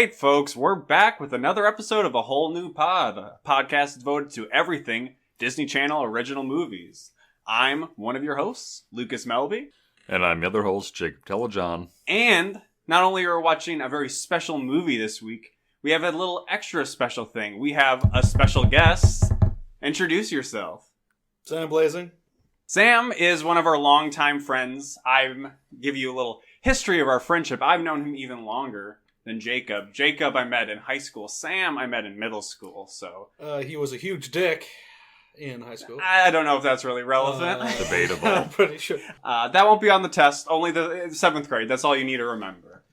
right, folks, we're back with another episode of A Whole New Pod, a podcast devoted to everything Disney Channel original movies. I'm one of your hosts, Lucas Melby. And I'm the other host, Jacob Telejohn. And not only are we watching a very special movie this week, we have a little extra special thing. We have a special guest. Introduce yourself. Sam Blazing. Sam is one of our longtime friends. I'll give you a little history of our friendship. I've known him even longer than Jacob. Jacob I met in high school. Sam I met in middle school. So he was a huge dick in high school. I don't know if that's really relevant. Debatable. I'm pretty sure. That won't be on the test. Only the 7th grade. That's all you need to remember.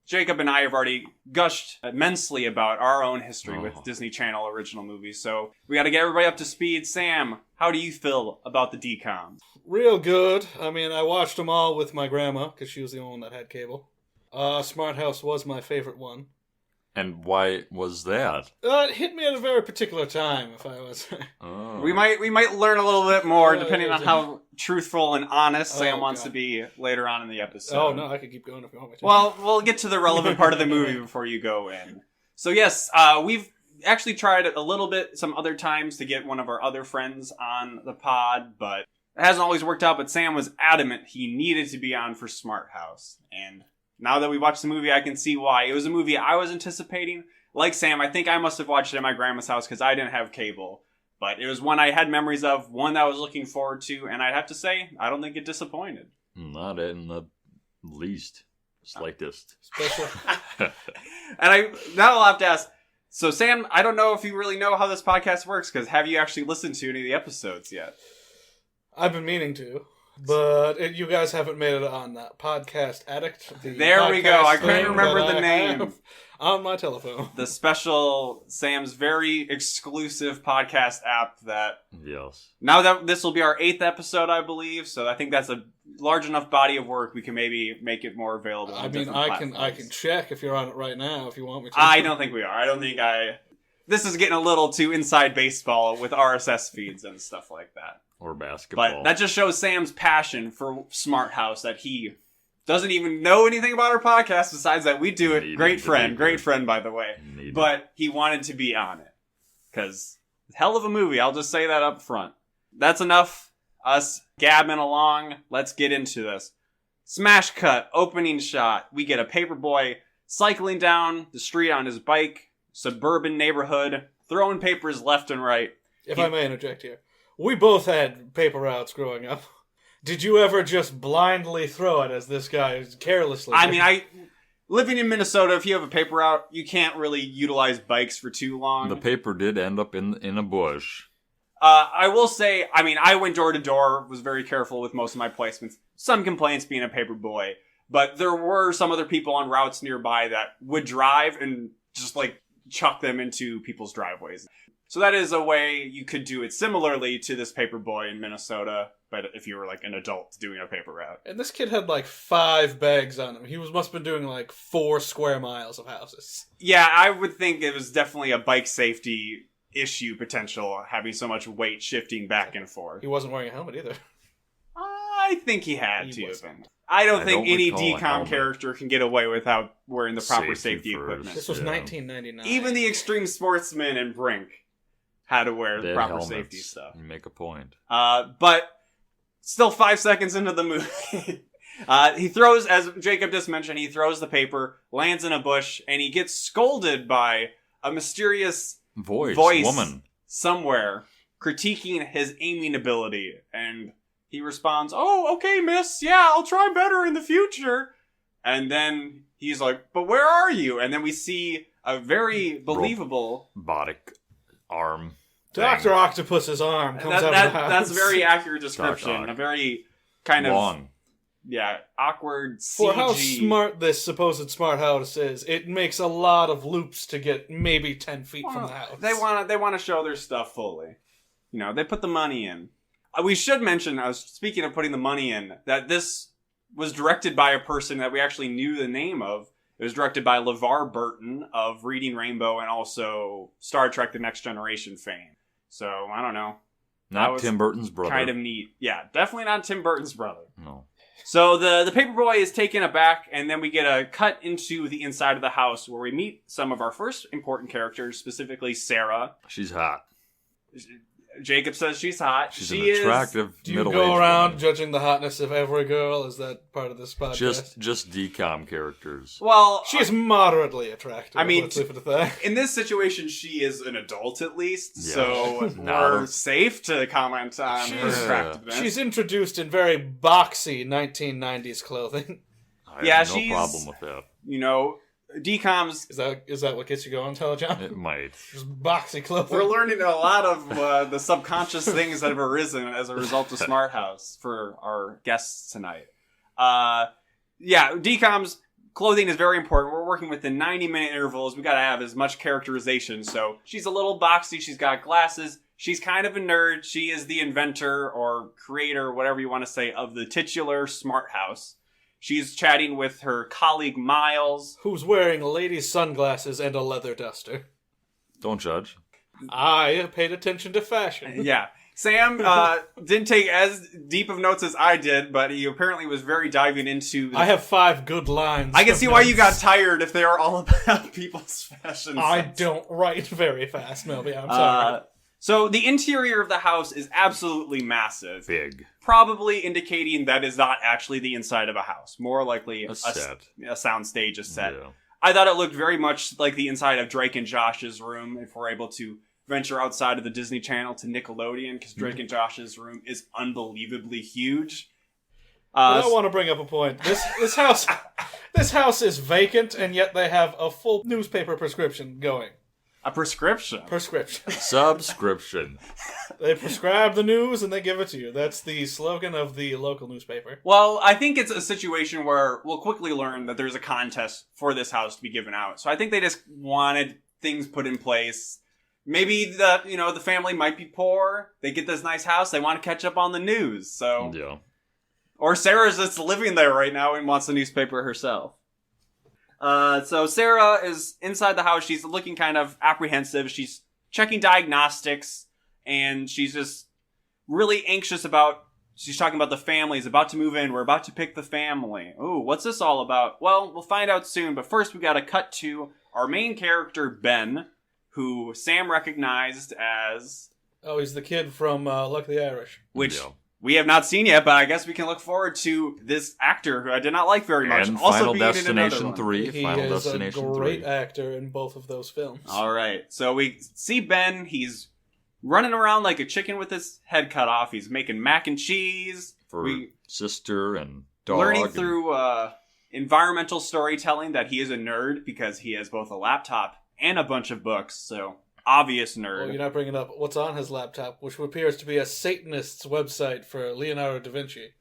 Jacob and I have already gushed immensely about our own history with Disney Channel original movies. So we got to get everybody up to speed. Sam, how do you feel about the DCOM? Real good. I mean, I watched them all with my grandma because she was the only one that had cable. Smart House was my favorite one. And why was that? It hit me at a very particular time, if I was. Oh. We might learn a little bit more depending on how truthful and honest Sam wants to be later on in the episode. Oh, no, I could keep going if you want me to. Well, we'll get to the relevant part of the movie before you go in. So yes, we've actually tried a little bit some other times to get one of our other friends on the pod, but it hasn't always worked out. But Sam was adamant he needed to be on for Smart House, and now that we watched the movie, I can see why. It was a movie I was anticipating. Like Sam, I think I must have watched it at my grandma's house because I didn't have cable. But it was one I had memories of, one that I was looking forward to, and I'd have to say, I don't think it disappointed. Not in the least. Slightest. Special. And now I'll have to ask, so Sam, I don't know if you really know how this podcast works, because have you actually listened to any of the episodes yet? I've been meaning to. But you guys haven't made it on that Podcast Addict. There we go. I couldn't remember the name. On my telephone. The special Sam's very exclusive podcast app that... Yes. Now that this will be our 8th episode, I believe, so I think that's a large enough body of work we can maybe make it more available on different platforms. I can check if you're on it right now if you want me to. I don't think we are. This is getting a little too inside baseball with RSS feeds and stuff like that. Or basketball. But that just shows Sam's passion for Smart House, that he doesn't even know anything about our podcast besides that we do it. Great friend, by the way. But he wanted to be on it. Because, hell of a movie, I'll just say that up front. That's enough us gabbing along. Let's get into this. Smash cut, opening shot. We get a paperboy cycling down the street on his bike, suburban neighborhood, throwing papers left and right. If I may interject here. We both had paper routes growing up. Did you ever just blindly throw it as this guy carelessly? I mean, living in Minnesota, if you have a paper route, you can't really utilize bikes for too long. The paper did end up in a bush. I will say, I mean, I went door to door, was very careful with most of my placements. Some complaints being a paper boy, but there were some other people on routes nearby that would drive and just like chuck them into people's driveways. So that is a way you could do it similarly to this paper boy in Minnesota, but if you were like an adult doing a paper route. And this kid had like 5 bags on him. He must have been doing like 4 square miles of houses. Yeah, I would think it was definitely a bike safety issue potential, having so much weight shifting back and forth. He wasn't wearing a helmet either. I think he had to have been. I don't think any DCOM character can get away without wearing the proper safety equipment. This was 1999. Even the extreme sportsman and Brink had to wear the proper safety stuff. You make a point. But still 5 seconds into the movie, he throws, as Jacob just mentioned, he throws the paper, lands in a bush, and he gets scolded by a mysterious voice woman somewhere critiquing his aiming ability. And he responds, "Oh, okay, miss. Yeah, I'll try better in the future." And then he's like, "But where are you?" And then we see a very believable robotic arm. Dr. Octopus's arm comes out of the house. That's a very accurate description. A very kind of long. Yeah, awkward CG. For how smart this supposed Smart House is, it makes a lot of loops to get maybe 10 feet from the house. They want to show their stuff fully. You know, they put the money in. We should mention, I was speaking of putting the money in, that this was directed by a person that we actually knew the name of. It was directed by LeVar Burton of Reading Rainbow and also Star Trek The Next Generation fame. So, I don't know. Not Tim Burton's brother. Kind of neat. Yeah, definitely not Tim Burton's brother. No. So the paperboy is taken aback, and then we get a cut into the inside of the house where we meet some of our first important characters, specifically Sarah. She's hot. Jacob says she's hot. She's She an attractive Do you middle-aged go around woman. judging the hotness of every girl? Is that part of this podcast? Just DCOM characters. Well, She is moderately attractive. I mean, let's leave it at that. in this situation, she is an adult at least, Yeah. so Not we're a- safe to comment on her She's- attractiveness. She's introduced in very boxy 1990s clothing. I Yeah, have no she's- problem with that. You know, DCOM's. Is that what gets you going, Telejohn? It might. Just boxy clothing. We're learning a lot of the subconscious things that have arisen as a result of Smart House for our guests tonight. Yeah, DCOM's clothing is very important. We're working within 90-minute intervals. We got to have as much characterization. So she's a little boxy. She's got glasses. She's kind of a nerd. She is the inventor or creator, whatever you want to say, of the titular Smart House. She's chatting with her colleague Miles. Who's wearing ladies' sunglasses and a leather duster. Don't judge. I paid attention to fashion. Yeah. Sam didn't take as deep of notes as I did, but he apparently was very diving into... I have 5 good lines. I can of see why you got notes. tired if they are all about people's fashion I sense. don't write very fast, Melby. I'm sorry. So the interior of the house is absolutely massive. Big. Probably indicating that is not actually the inside of a house. More likely A set. a sound stage, a set. Yeah. I thought it looked very much like the inside of Drake and Josh's room, if we're able to venture outside of the Disney Channel to Nickelodeon, because Drake and Josh's room is unbelievably huge. I want to bring up a point. This house is vacant, and yet they have a full newspaper prescription going. A prescription. Subscription. They prescribe the news and they give it to you. That's the slogan of the local newspaper. Well, I think it's a situation where we'll quickly learn that there's a contest for this house to be given out. So I think they just wanted things put in place. Maybe the family might be poor. They get this nice house. They want to catch up on the news. So, Yeah. or Sarah's just living there right now and wants the newspaper herself. So Sarah is inside the house. She's looking kind of apprehensive. She's checking diagnostics, and she's just really anxious about... She's talking about the family is about to move in. We're about to pick the family. Ooh, what's this all about? Well, we'll find out soon. But first, we got to cut to our main character, Ben, who Sam recognized as... Oh, he's the kid from Luck of the Irish. Which... Yeah. We have not seen yet, but I guess we can look forward to this actor who I did not like very much. And also Final being in another Destination one. 3. He Final is Destination a great 3. actor in both of those films. All right. So we see Ben. He's running around like a chicken with his head cut off. He's making mac and cheese. For we sister and dog. learning and- through environmental storytelling that he is a nerd because he has both a laptop and a bunch of books. So obvious nerd. Well, you're not bringing up what's on his laptop, which appears to be a Satanist's website for Leonardo da Vinci.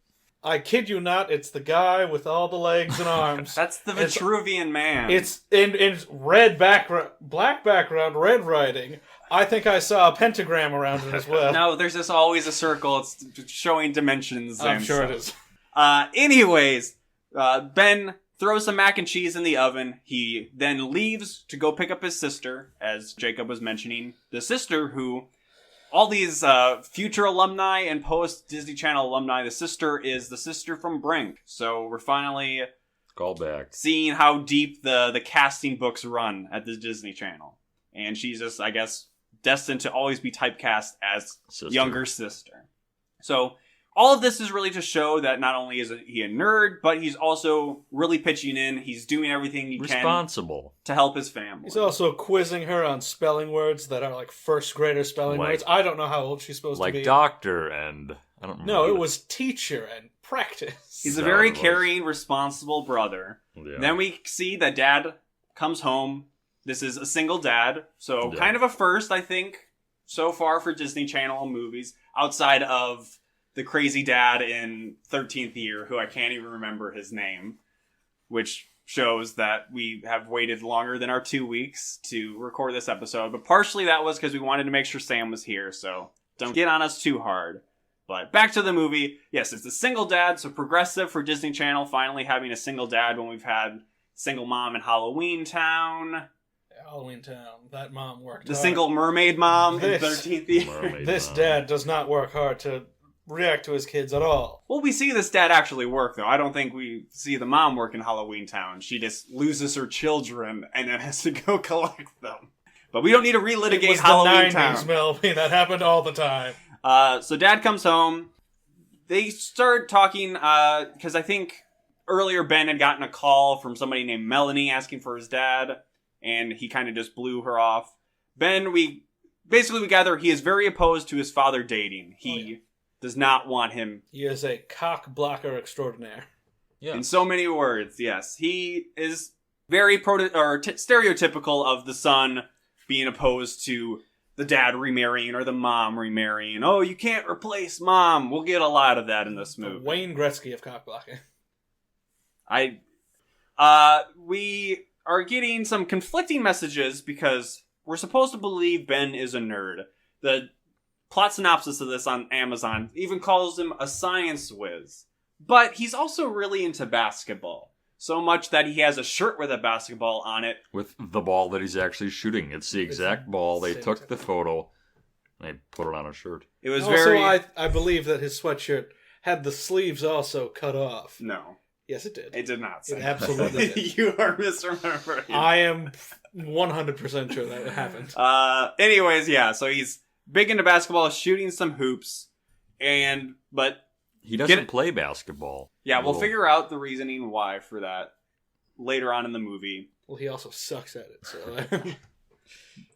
I kid you not, it's the guy with all the legs and arms. That's the It's- Vitruvian Man. It's in red background, black background, red writing. I think I saw a pentagram around it as well. No, there's just always a circle. It's showing dimensions. I'm and sure it stuff. is. Anyways, Ben throws some mac and cheese in the oven. He then leaves to go pick up his sister, as Jacob was mentioning. The sister who, all these future alumni and post-Disney Channel alumni, the sister is the sister from Brink. So we're finally Call back. seeing how deep the casting books run at the Disney Channel. And she's just, I guess, destined to always be typecast as Sister. younger sister. So all of this is really to show that not only is he a nerd, but he's also really pitching in. He's doing everything he can Responsible. to help his family. He's also quizzing her on spelling words that are like first grader spelling Like- words. I don't know how old she's supposed to Like be. doctor and... I don't remember. No, it was teacher and practice. He's Is a that very what it was? caring, responsible brother. Yeah. Then we see that dad comes home. This is a single dad, so Yeah. kind of a first, I think, so far for Disney Channel movies, outside of the crazy dad in 13th Year, who I can't even remember his name, which shows that we have waited longer than our 2 weeks to record this episode. But partially that was because we wanted to make sure Sam was here, so don't get on us too hard. But back to the movie. Yes, it's a single dad, so progressive for Disney Channel, finally having a single dad when we've had single mom in Halloween Town, Halloween Town. That mom worked the hard. single mermaid mom in This- 13th Year. Mermaid This Mom. dad does not work hard to react to his kids at all. Well, we see this dad actually work, though. I don't think we see the mom work in Halloween Town. She just loses her children and then has to go collect them. But we don't need to relitigate It was Halloween the 90s, Town. Melvin. That happened all the time. So dad comes home. They start talking, because I think earlier Ben had gotten a call from somebody named Melanie asking for his dad, and he kind of just blew her off. Ben, we gather he is very opposed to his father dating. He does not want him. He is a cock blocker extraordinaire. Yeah. In so many words, yes. He is very stereotypical of the son being opposed to the dad remarrying or the mom remarrying. Oh, you can't replace mom. We'll get a lot of that in this movie. Wayne Gretzky of cock blocking. We are getting some conflicting messages because we're supposed to believe Ben is a nerd. The plot synopsis of this on Amazon even calls him a science whiz. But he's also really into basketball. So much that he has a shirt with a basketball on it. With the ball that he's actually shooting. It's the exact ball. They took the photo and they put it on a shirt. It was also, very... I believe that his sweatshirt had the sleeves also cut off. No. Yes, it did. It did not say It absolutely that. did. You are misremembering. I am 100% sure that it happened. Anyways, yeah, so he's big into basketball, shooting some hoops, but he doesn't play basketball. Yeah, we'll figure out the reasoning why for that later on in the movie. Well, he also sucks at it, so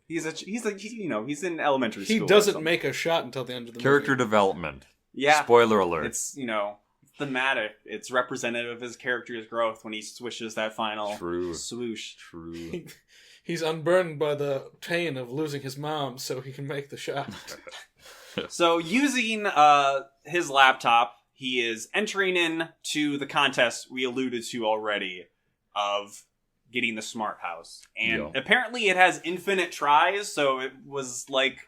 he's in elementary school. He doesn't make a shot until the end of the Character movie. development. Yeah. Spoiler alert. It's, thematic. It's representative of his character's growth when he swishes that final swoosh. True. He's unburdened by the pain of losing his mom, so he can make the shot. So using his laptop, he is entering in to the contest we alluded to already of getting the smart house. And apparently it has infinite tries, so it was like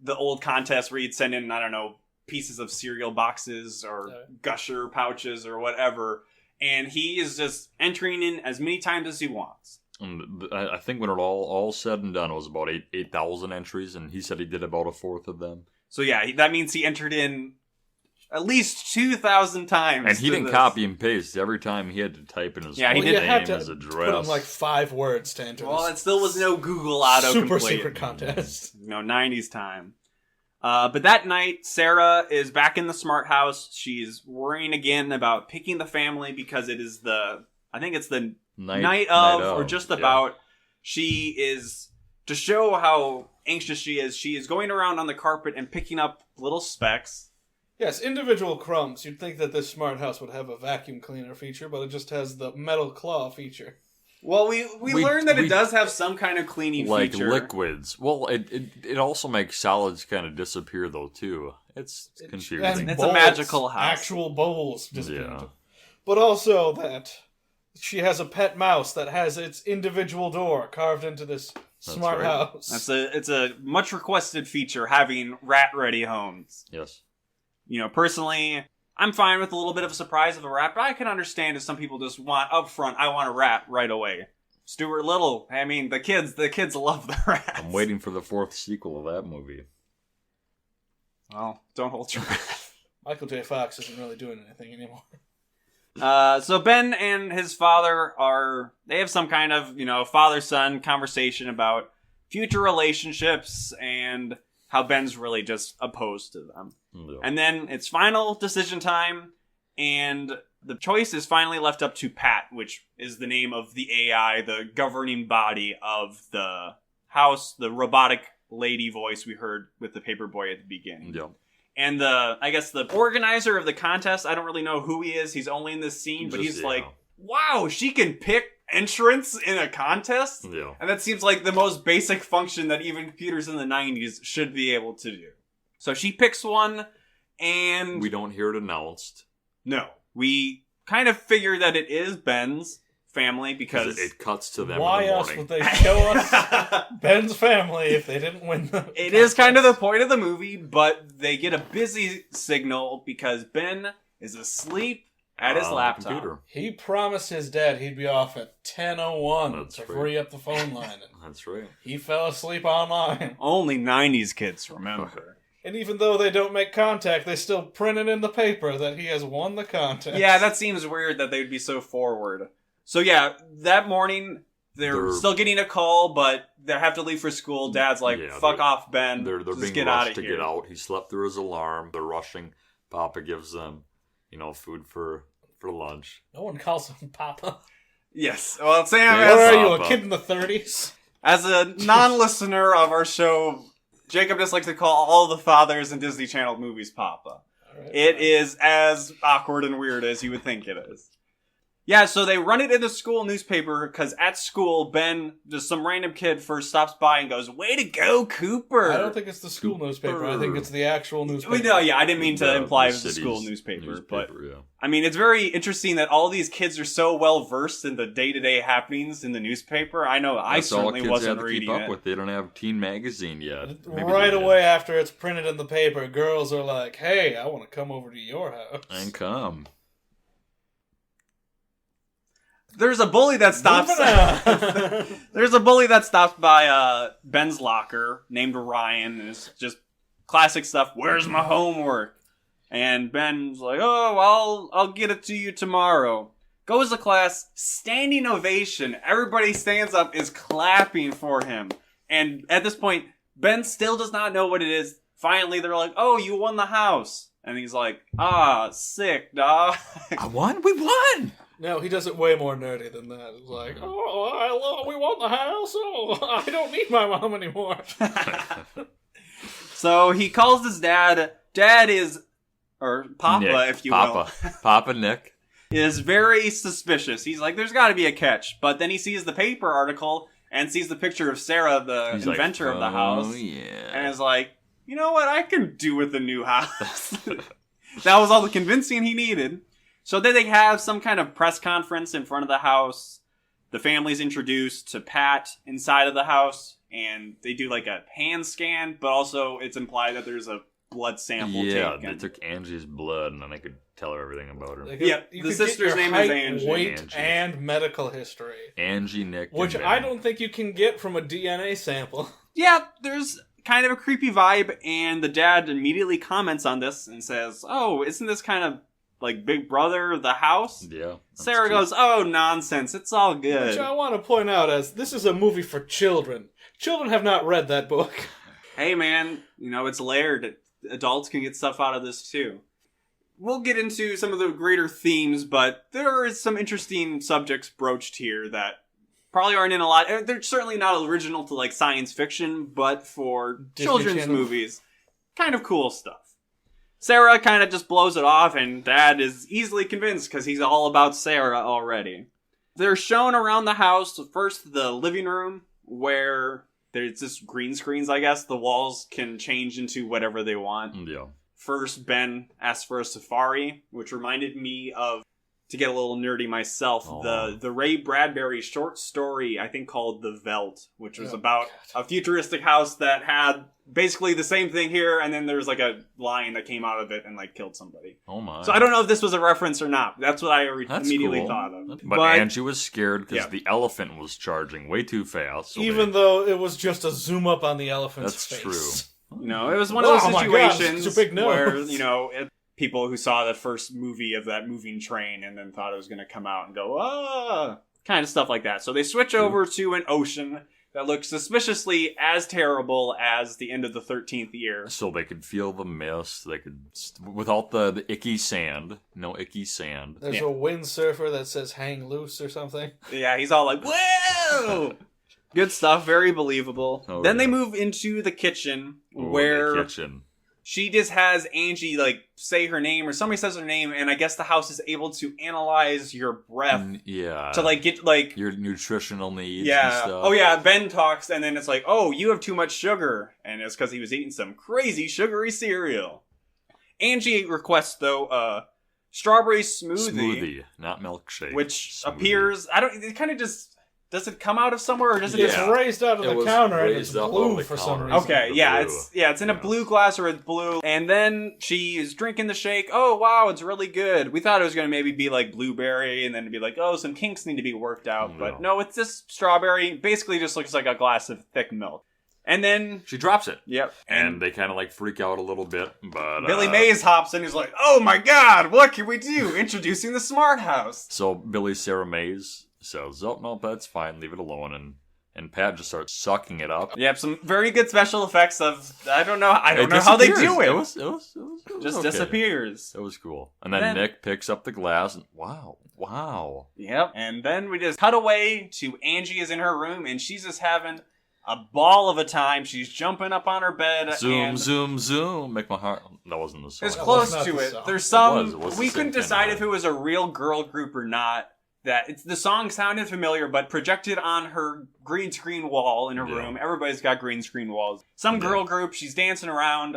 the old contest where you'd send in, I don't know, pieces of cereal boxes or gusher pouches or whatever. And he is just entering in as many times as he wants. And I think when it all said and done, it was about 8,000 entries, and he said he did about a fourth of them. So yeah, that means he entered in at least 2,000 times. And he didn't copy and paste. Every time he had to type in his he name, did his address. Put in like 5 words to enter. Well, it still was no Google autocomplete. Super secret contest. 90s time. But that night, Sarah is back in the smart house. She's worrying again about picking the family because it is I think it's the night of, or just about. She is, to show how anxious she is going around on the carpet and picking up little specks. Yes, individual crumbs. You'd think that this smart house would have a vacuum cleaner feature, but it just has the metal claw feature. Well, we learned that it does have some kind of cleaning feature. Like liquids. Well, it also makes solids kind of disappear, though, too. It's confusing. It's a magical house. Actual bowls disappear. But also that she has a pet mouse that has its individual door carved into this smart house. It's a much requested feature, having rat-ready homes. Yes. Personally, I'm fine with a little bit of a surprise of a rat, but I can understand if some people just want up front, I want a rat right away. Stuart Little, I mean, the kids love the rats. I'm waiting for the 4th sequel of that movie. Well, don't hold your breath. Michael J. Fox isn't really doing anything anymore. So Ben and his father they have some kind of, father-son conversation about future relationships and how Ben's really just opposed to them. Yeah. And then it's final decision time, and the choice is finally left up to Pat, which is the name of the AI, the governing body of the house, the robotic lady voice we heard with the paperboy at the beginning. Yeah. And the organizer of the contest, I don't really know who he is. He's only in this scene, but he's like, wow, she can pick entrants in a contest? Yeah. And that seems like the most basic function that even computers in the 90s should be able to do. So she picks one, and we don't hear it announced. No. We kind of figure that it is Ben's family because it cuts to them why in the else morning. would they show us Ben's family if they didn't win the It is kind of the point of the movie, but they get a busy signal because Ben is asleep at his laptop. Computer. He promised his dad he'd be off at 10:01 to free up the phone line. That's right. He fell asleep online. Only 90s kids remember. And even though they don't make contact, they still print it in the paper that he has won the contest. Yeah, that seems weird that they'd be so forward. So yeah, that morning, they're still getting a call, but they have to leave for school. Dad's like, fuck off, Ben. They're Just being get out rushed of to here. get out. He slept through his alarm. They're rushing. Papa gives them, food for lunch. No one calls him Papa. Yes. Well, Sam, Yeah. Or are you, Papa. a kid in the 30s? as a non-listener of our show, Jacob just likes to call all the fathers in Disney Channel movies Papa. All right. It is as awkward and weird as you would think it is. Yeah, so they run it in the school newspaper because at school, Ben, just some random kid, first stops by and goes, "Way to go, Cooper!" I don't think it's the school newspaper. I think it's the actual newspaper. No, yeah, I didn't mean to imply it was the city's school newspaper, but yeah. I mean, it's very interesting that all these kids are so well versed in the day-to-day happenings in the newspaper. I know I That's all certainly kids wasn't have to keep reading up it. with. They don't have Teen Magazine yet. Maybe Right they did. away after it's printed in the paper, girls are like, "Hey, I want to come over to your house." And come. There's a bully that stops. Moving on. There's a bully that stops by Ben's locker named Ryan, and it's just classic stuff. Where's my homework? And Ben's like, "Oh, well, I'll get it to you tomorrow." Goes to class, standing ovation. Everybody stands up, is clapping for him. And at this point, Ben still does not know what it is. Finally, they're like, "Oh, you won the house." And he's like, "Ah, sick, dog." I won? We won! No, he does it way more nerdy than that. It's like, we want the house. Oh, I don't need my mom anymore. So he calls his dad. Dad is, or Papa, Nick, if you Papa. will, Papa Nick. is very suspicious. He's like, there's got to be a catch. But then he sees the paper article and sees the picture of Sarah, the He's inventor like, of the house. Yeah. And is like, you know what? I can do with a new house. That was all the convincing he needed. So then they have some kind of press conference in front of the house. The family's introduced to Pat inside of the house. And they do like a hand scan, but also it's implied that there's a blood sample Yeah, taken. they took Angie's blood, and then they could tell her everything about her. Yeah, You the could sister's get your name is height, Angie. weight, Angie. and medical history, Angie, Nick, which and I Ben. don't think you can get from a DNA sample. Yeah, there's kind of a creepy vibe, and the dad immediately comments on this and says, "Oh, isn't this kind of like Big Brother, the house?" Yeah. that's Sarah true. goes, "Oh, nonsense, it's all Which good." I want to point out as this is a movie for children. Children have not read that book. Hey man, it's layered. Adults can get stuff out of this too. We'll get into some of the greater themes, but there is some interesting subjects broached here that probably aren't in a lot. They're certainly not original to like science fiction, but for Disney children's Channel. movies, kind of cool stuff. Sarah kind of just blows it off, and Dad is easily convinced because he's all about Sarah already. They're shown around the house. First, the living room, where there's just green screens, I guess. The walls can change into whatever they want. Yeah. First, Ben asks for a safari, which reminded me of, to get a little nerdy myself, Oh. the Ray Bradbury short story, I think called The Veldt, which was Oh, about a futuristic house that had basically the same thing here, and then there's like a lion that came out of it and like killed somebody. Oh my. So I don't know if this was a reference or not. That's what I That's immediately cool. thought of. But Angie was scared because Yeah. the elephant was charging way too fast. So Even though it was just a zoom up on the elephant's That's face. true. It was one of Oh those my God, situations it's a big nose. where, people who saw the first movie of that moving train and then thought it was going to come out and go, ah, kind of stuff like that. So they switch over to an ocean that looks suspiciously as terrible as the end of the 13th year. So they could feel the mist. They could, without the icky sand. No icky sand. There's Yeah. a windsurfer that says hang loose or something. Yeah, he's all like, whoa! Good stuff, very believable. Oh, Then they yeah. move into the kitchen Ooh, where the kitchen. she just has Angie say her name, or somebody says her name, and I guess the house is able to analyze your breath Yeah. to get your nutritional needs yeah. and stuff. Oh yeah, Ben talks and then it's like, "Oh, you have too much sugar." And it's cuz he was eating some crazy sugary cereal. Angie requests though strawberry Smoothie, not milkshake. which Smoothie. appears it kind of just does it come out of somewhere or does it It's Yeah. just raised out of It the was counter and it's raised up blue on the for some counter. reason. Okay, The yeah, blue. it's in a blue glass or it's blue. And then she is drinking the shake. "Oh, wow, it's really good." We thought it was going to maybe be like blueberry and then it'd be like, "Oh, some kinks need to be worked out." No. But no, it's just strawberry. Basically just looks like a glass of thick milk. And then She drops it. Yep. And they kind of like freak out a little bit, but Billy Mays hops in. He's like, "Oh my God, what can we do? Introducing the smart house." So Billy Sarah Mays says, "Oh no, that's fine. Leave it alone." And Pat just starts sucking it up. Yep, some very good special effects of I don't know It how they disappears. do it. It was Just okay. disappears. It was cool. And then Nick picks up the glass and wow. Yep. And then we just cut away to Angie is in her room and she's just having a ball of a time. She's jumping up on her bed. Zoom. Make my heart. That wasn't the song. It's close was to not the it. song. There's some. It was the We same couldn't kind decide of if it was a real girl group or not. The song sounded familiar, but projected on her green screen wall in her room. Everybody's got green screen walls. Some girl group. She's dancing around,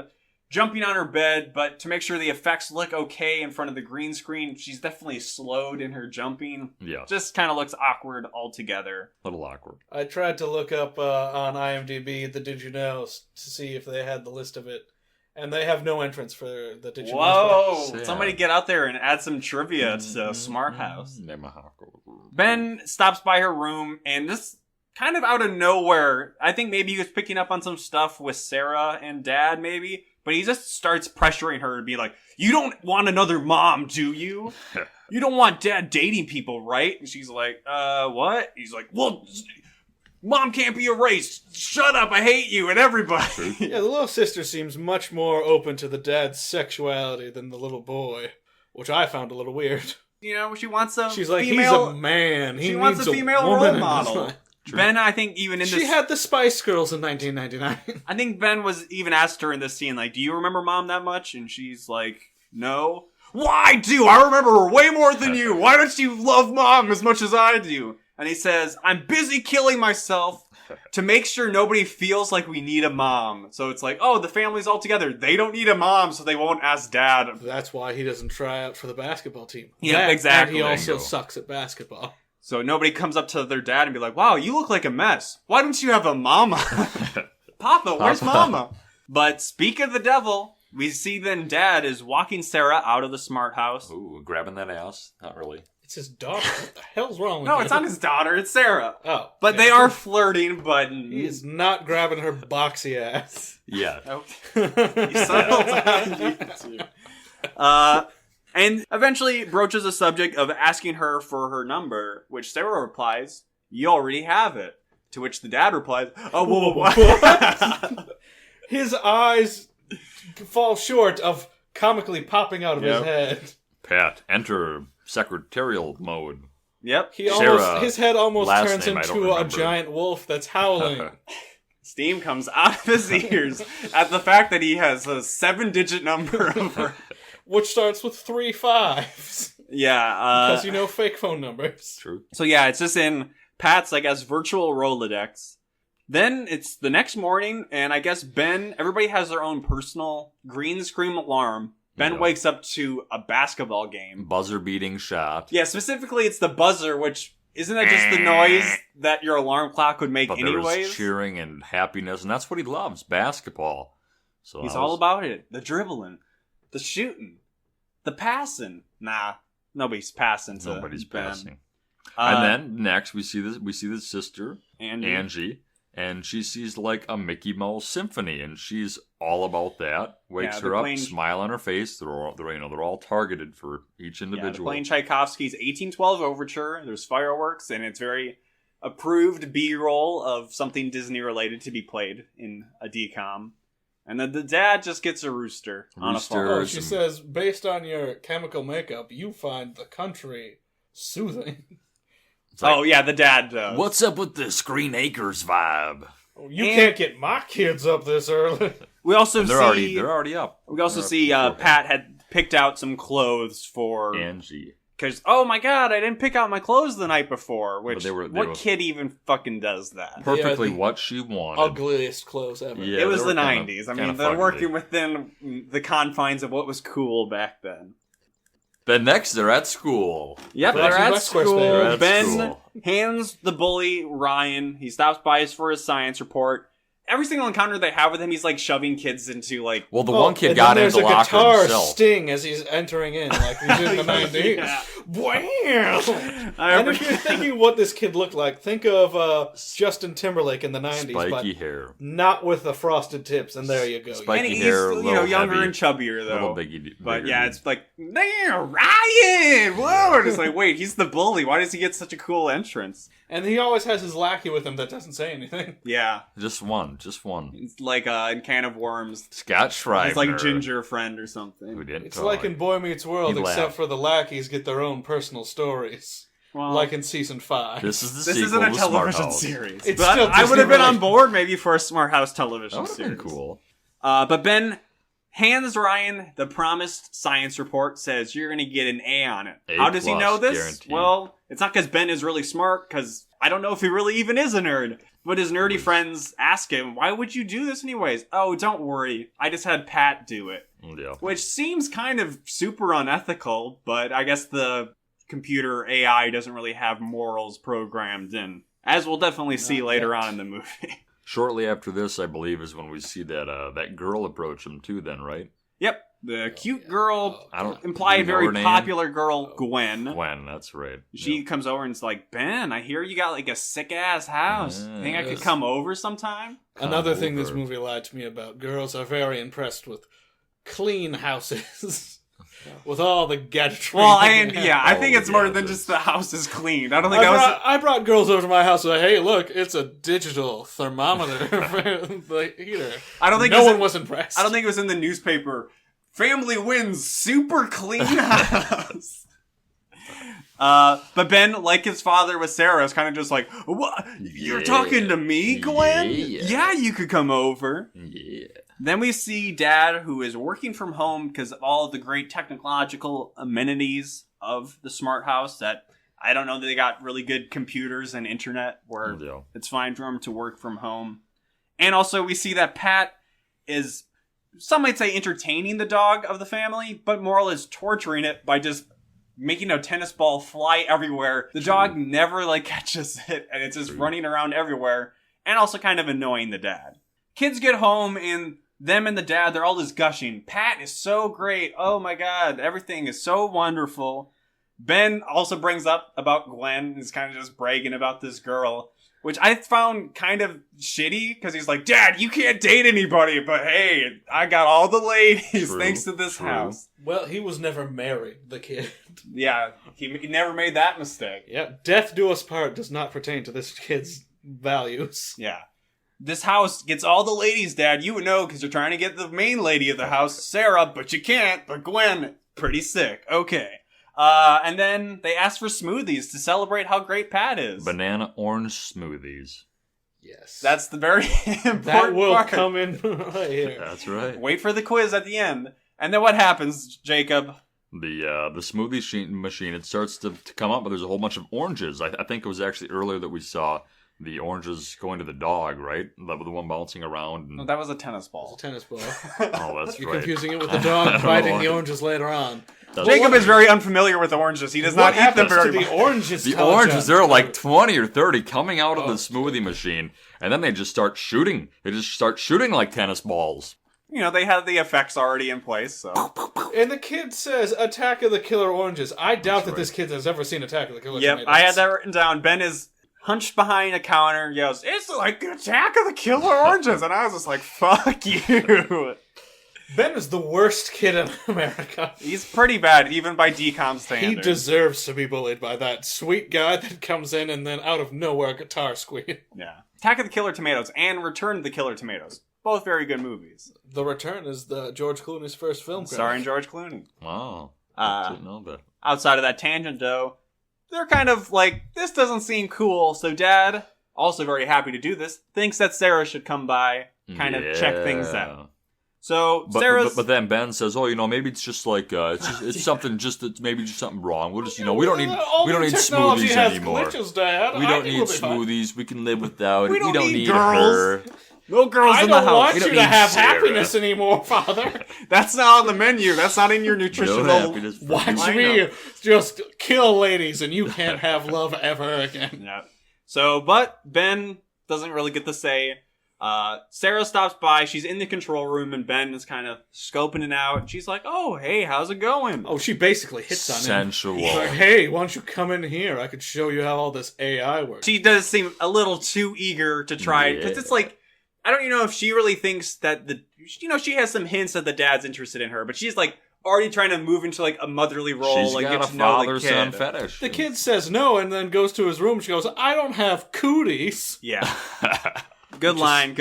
jumping on her bed, but to make sure the effects look okay in front of the green screen, she's definitely slowed in her jumping. Yeah. Just kind of looks awkward altogether. A little awkward. I tried to look up on IMDb the Did You Know to see if they had the list of it. And they have no entrance for the Did You Know. Whoa! Yeah. Somebody get out there and add some trivia to Smart House. Ben. Ben stops by her room, and this kind of out of nowhere, I think maybe he was picking up on some stuff with Sarah and Dad, maybe, but he just starts pressuring her to be like, "You don't want another mom, do you? You don't want Dad dating people, right?" And she's like, what?" He's like, "Well, Mom can't be erased. Shut up, I hate you," and everybody. Yeah, the little sister seems much more open to the dad's sexuality than the little boy, which I found a little weird. You know, she wants a She's like, female, he's a man. He she wants needs a female woman role in his model. life. Ben, I think even in She this... had the Spice Girls in 1999. I think Ben was even asked her in this scene, like, "Do you remember Mom that much?" And she's like, "No." "Well, I do. I remember her way more than you. Why don't you love Mom as much as I do?" And he says, "I'm busy killing myself to make sure nobody feels like we need a mom." So it's like, oh, the family's all together. They don't need a mom, so they won't ask Dad. That's why he doesn't try out for the basketball team. Yeah, exactly. And he also Bingo. sucks at basketball. So nobody comes up to their dad and be like, "Wow, you look like a mess. Why don't you have a mama?" Papa, where's Mama? But speak of the devil, we see then Dad is walking Sarah out of the smart house. Ooh, grabbing that ass. Not really. It's his daughter. What the hell's wrong with No, you? it's not his daughter, it's Sarah. Oh. But yeah. they are flirting, but... He is not grabbing her boxy ass. Yeah. Oh. You settled on you two. And eventually broaches the subject of asking her for her number, which Sarah replies, "You already have it." To which the dad replies, "Oh, whoa. His eyes fall short of comically popping out of his head. Pat, enter secretarial mode. Yep. His head almost last turns name I don't into a remember. giant wolf that's howling. Steam comes out of his ears at the fact that he has a 7-digit number of her. Which starts with 3 5s. Yeah. Because you know fake phone numbers. True. So yeah, it's just in Pat's, I guess, virtual Rolodex. Then it's the next morning, and I guess everybody has their own personal green screen alarm. Ben wakes up to a basketball game. Buzzer beating shot. Yeah, specifically it's the buzzer, which isn't that just the noise that your alarm clock would make But anyways? there's cheering and happiness, and that's what he loves, basketball. So He's all about it. The dribbling, the shooting, the passing. Nah, nobody's passing to Nobody's Ben. passing. And then next we see the sister, Angie. and she sees like a Mickey Mouse symphony, and she's all about that. Wakes Yeah, her they're up, playing- smile on her face. They're all targeted for each Yeah, they're individual. playing Tchaikovsky's 1812 Overture. There's fireworks, and it's very approved B-roll of something Disney-related to be played in a DCOM. And then the dad just gets a rooster on a Rooster. farm. Oh, she says, based on your chemical makeup, you find the country soothing. It's like, Oh, yeah, the dad does. what's up with this Green Acres vibe? You And- can't get my kids up this early. We also And they're already up. We also They're up see beforehand. Pat had picked out some clothes for... Angie. Because, oh my god, I didn't pick out my clothes the night before. Which, they were- what kid even fucking does that? Perfectly the what she wanted. Ugliest clothes ever. Yeah, It was they the were kinda- 90s. I kinda mean, they're fugly. working within the confines of what was cool back then. Then next they're at school. Yep, Brought they're to you by at Squarespace. school. They're at Ben school. hands the bully Ryan. He stops by for his science report. every single encounter they have with him, he's like shoving kids into like. Well, the one kid and got then into the there's a locker guitar himself. sting as he's entering in, like we did in the 90s. Yeah. Wham! I And remember- if you're thinking what this kid looked like, think of Justin Timberlake in the 90s, Spiky but hair. not with the frosted tips, and there you go. Spiky and he's hair, you know little younger heavy, and chubbier though. Little biggie, But bigger yeah, dude. it's like, damn, Ryan! Whoa! And it's like, wait, he's the bully. Why does he get such a cool entrance? And he always has his lackey with him that doesn't say anything. Yeah. Just one. It's like in Can of Worms. Scott Schreiber. He's like a ginger friend or something. Who didn't It's talk. like in Boy Meets World, He except laughed. for the lackeys get their own personal stories. Well, Like in season 5. This is the this sequel isn't a to Smart television House. series. It's but still I would have been Disney on board maybe for a Smart House television That would have series. been cool. But Ben hands Ryan the promised science report, says you're going to get an A on it. A How does he plus, know this? guaranteed. Well, it's not because Ben is really smart, because I don't know if he really even is a nerd. But his nerdy friends ask him, why would you do this anyways? Oh, don't worry. I just had Pat do it. Yeah. Which seems kind of super unethical, but I guess the computer AI doesn't really have morals programmed in. As we'll definitely see Not later yet. on in the movie. Shortly after this, I believe, is when we see that girl approach him too. Then, right? Yep. The cute girl, I don't implied do you know very her name? popular girl, Gwen. Gwen, that's right. She Yeah. comes over and is like, Ben, I hear you got like a sick ass house. Think I could Yes. come over sometime? Another Come thing this over. movie lied to me about. Girls are very impressed with clean houses. With all the gadgetry. Well, they can yeah, I All think the it's more than gadgets. just the house is cleaned. I don't I think that was. brought, I brought girls over to my house and like, hey, look, it's a digital thermometer for the heater. I don't think no it's- one was impressed. I don't think it was in the newspaper. Family wins super clean house. But Ben, like his father with Sarah, is kind of just like, "What? You're Yeah. talking to me, Gwen? Yeah. You could come over." Yeah. Then we see Dad, who is working from home because of all of the great technological amenities of the smart house. That I don't know that they got really good computers and internet where Yeah. it's fine for him to work from home. And also we see that Pat is, some might say, entertaining the dog of the family, but more is torturing it by just making a tennis ball fly everywhere. The dog never like catches it, and it's just True. running around everywhere, and also kind of annoying the dad. Kids get home, and them and the dad, they're all just gushing. Pat is so great. Oh my god, everything is so wonderful. Ben also brings up about Gwen, is kind of just bragging about this girl, which I found kind of shitty, because he's like, Dad, you can't date anybody, but hey, I got all the ladies True, thanks to this true. house. Well, he was never married, the kid. Yeah, he never made that mistake. Yeah, death do us part does not pertain to this kid's values. Yeah. This house gets all the ladies, Dad. You would know, because you're trying to get the main lady of the house, Sarah, but you can't. But Gwen, pretty sick. Okay. And then they ask for smoothies to celebrate how great Pat is. Banana orange smoothies. Yes. That's the very important that will part. come in right here. That's right. Wait for the quiz at the end. And then what happens, Jacob? The smoothie machine, it starts to come up, but there's a whole bunch of oranges. I think it was actually earlier that we saw the oranges going to the dog, right? The one bouncing around. No, And, that was a tennis It's a ball. tennis ball. oh, that's You're right. confusing it with the I dog don't biting know. the oranges later on. That's Jacob right. is very unfamiliar with oranges. He does not What eat them happens very to much. the oranges? The Colin oranges, Johnson? there are like 20 or 30 coming out of Oh. the smoothie machine, and then they just start shooting. They just start shooting like tennis balls. You know, they have the effects already in place, so. And the kid says, Attack of the Killer Oranges. I doubt that right. this kid has ever seen Attack of the Killer Yep, Tomatoes. I had that written down. Ben is hunched behind a counter, yells, "It's like an Attack of the Killer Oranges!" And I was just like, fuck you. Ben is the worst kid in America. He's pretty bad, even by DCOM He standards. deserves to be bullied by that sweet guy that comes in and then out of nowhere guitar squeak. Yeah. Attack of the Killer Tomatoes and Return of the Killer Tomatoes. Both very good movies. The Return is the George Clooney's first film. Starring George Clooney. Wow. I didn't know that. Outside of that tangent, though, they're kind of like, this doesn't seem cool, so Dad, also very happy to do this, thinks that Sarah should come by, kind of check things out. So, Sarah's... But then Ben says, "Oh, maybe it's just like it's something it's maybe just something wrong. We'll just we don't need technology smoothies has anymore. glitches, Dad. We I don't think need we'll be fine. smoothies. We can live without. We don't need her. girls. No girls I in the don't house. want We you don't to need have Sarah. happiness anymore, Father. That's not on the menu. That's not in your nutritional... No happiness for Watch you. I me know. just kill ladies and you can't have love ever again. Yeah. So, but Ben doesn't really get to say, Sarah stops by. She's in the control room, and Ben is kind of scoping it out. And she's like, "Oh, hey, how's it going?" Oh, she basically hits on him. Sensual. She's like, hey, why don't you come in here? I could show you how all this AI works. She does seem a little too eager to try it, because it's like, I don't even know if she really thinks that she has some hints that the dad's interested in her, but she's like already trying to move into like a motherly role. She's like got get a to know the father-son kid. fetish. The kid says no and then goes to his room. She goes, I don't have cooties. Yeah. Good line.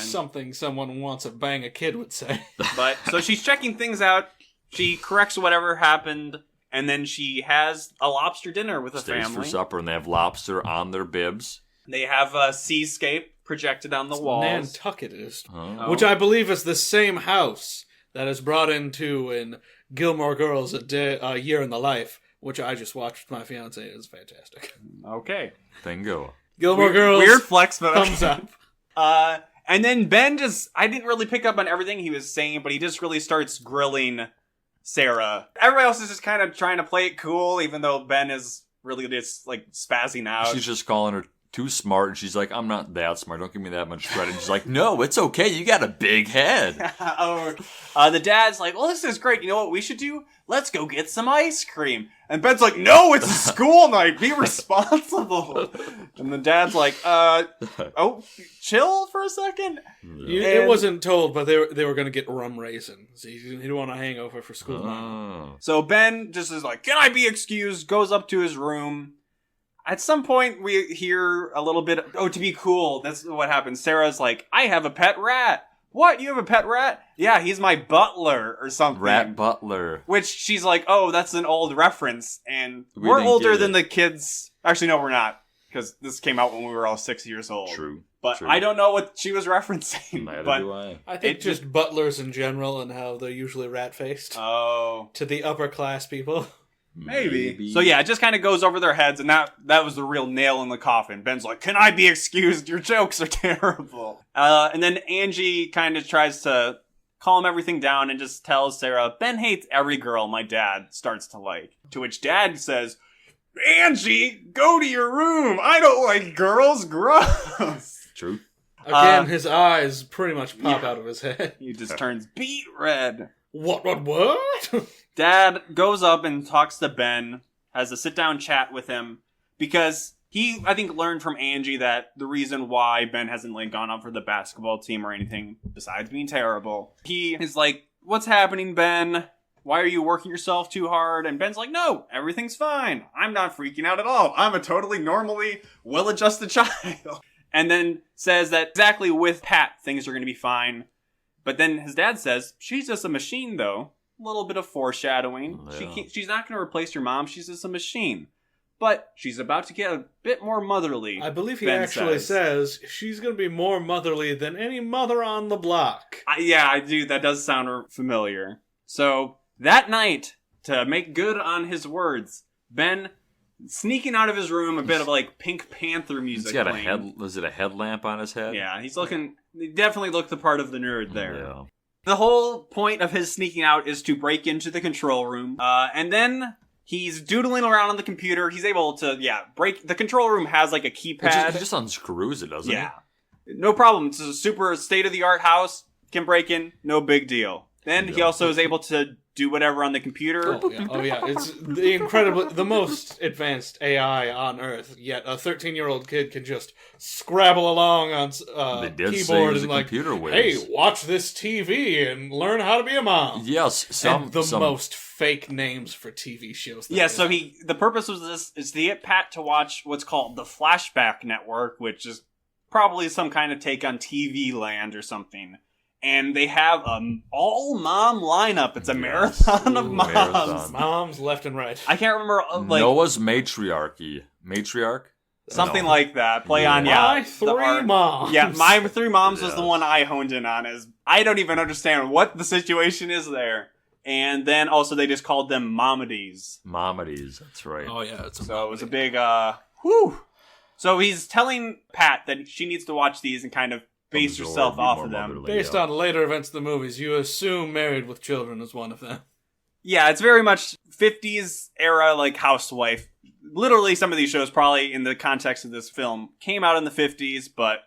Something someone who wants to bang a kid would say. But so she's checking things out. She corrects whatever happened, and then she has a lobster dinner with a Stays family. for supper, and they have lobster on their bibs. They have a seascape projected on the walls. Nantucket is. Oh. Which I believe is the same house that is brought into in Gilmore Girls A Year in the Life, which I just watched with my fiance. It is fantastic. Okay. Bingo. Gilmore Girls. Weird flex, but thumbs up. And then Ben I didn't really pick up on everything he was saying, but he just really starts grilling Sarah. Everybody else is just kind of trying to play it cool, even though Ben is really just like spazzing out. She's just calling her too smart, and she's like, I'm not that smart. Don't give me that much credit. And she's like, no, it's okay. You got a big head. The dad's like, well, this is great. You know what we should do? Let's go get some ice cream. And Ben's like, no, it's a school night. Be responsible. And the dad's like, chill for a second. It wasn't told, but they were going to get rum raisins. He didn't want a hangover for school night. So Ben just is like, can I be excused? Goes up to his room. At some point, we hear a little bit, to be cool. That's what happens. Sarah's like, I have a pet rat. What? You have a pet rat? Yeah, he's my butler or something. Rat butler. Which she's like, oh, that's an old reference. And We we're didn't older get than it. the kids. Actually, no, we're not. Because this came out when we were all 6 years old. True. But True. I don't know what she was referencing. Neither but do I. I think It just butlers in general and how they're usually rat-faced. Oh. To the upper class people. Maybe. So yeah, it just kind of goes over their heads, and that was the real nail in the coffin. Ben's like, can I be excused? Your jokes are terrible. And then Angie kind of tries to calm everything down and just tells Sarah, Ben hates every girl my dad starts to like. To which Dad says, Angie, go to your room. I don't like girls. Gross. True. Again, his eyes pretty much pop out of his head. He just turns beet red. What? Dad goes up and talks to Ben, has a sit-down chat with him, because he, I think, learned from Angie that the reason why Ben hasn't like gone up for the basketball team or anything, besides being terrible, he is like, what's happening, Ben? Why are you working yourself too hard? And Ben's like, no, everything's fine. I'm not freaking out at all. I'm a totally normally well-adjusted child. And then says that exactly with Pat, things are going to be fine. But then his dad says, she's just a machine, though. A little bit of foreshadowing. Yeah. She's not going to replace your mom. She's just a machine. But she's about to get a bit more motherly. I believe he Ben actually says she's going to be more motherly than any mother on the block. I do. That does sound familiar. So that night, to make good on his words, Ben sneaking out of his room, a bit of like Pink Panther music. He's got playing. was it a headlamp on his head? Yeah, he's looking. He definitely looked the part of the nerd there. Yeah. The whole point of his sneaking out is to break into the control room, and then he's doodling around on the computer. He's able to, break. The control room has like a keypad. He just unscrews it, doesn't Yeah, no problem. It's a super state-of-the-art house. Can break in, no big deal. Then he also is able to do whatever on the computer. Oh yeah, it's the most advanced AI on Earth. Yet a 13-year-old kid can just scrabble along on They did say he keyboard was and a like, computer whiz. hey, watch this TV and learn how to be a mom. Yes, And the most fake names for TV shows. Yeah, so the purpose of this is to get Pat to watch what's called the Flashback Network, which is probably some kind of take on TV Land or something. And they have an all-mom lineup. It's a marathon of moms. marathon. Moms left and right. I can't remember, like... Noah's Matriarchy. Matriarch? Something No. like that. Play on, My the three art. moms. Yeah, My Three Moms was the Yes. one I honed in on. I don't even understand what the situation is there. And then also they just called them Momedies. Momedies, that's right. Oh yeah, it's So it was a big, whew. So he's telling Pat that she needs to watch these and kind of base Absorb, yourself be off more of them. motherly, Based yeah. on later events of the movies, you assume Married with Children is one of them. Yeah, it's very much 50s era, like, housewife. Literally, some of these shows, probably in the context of this film, came out in the 50s, but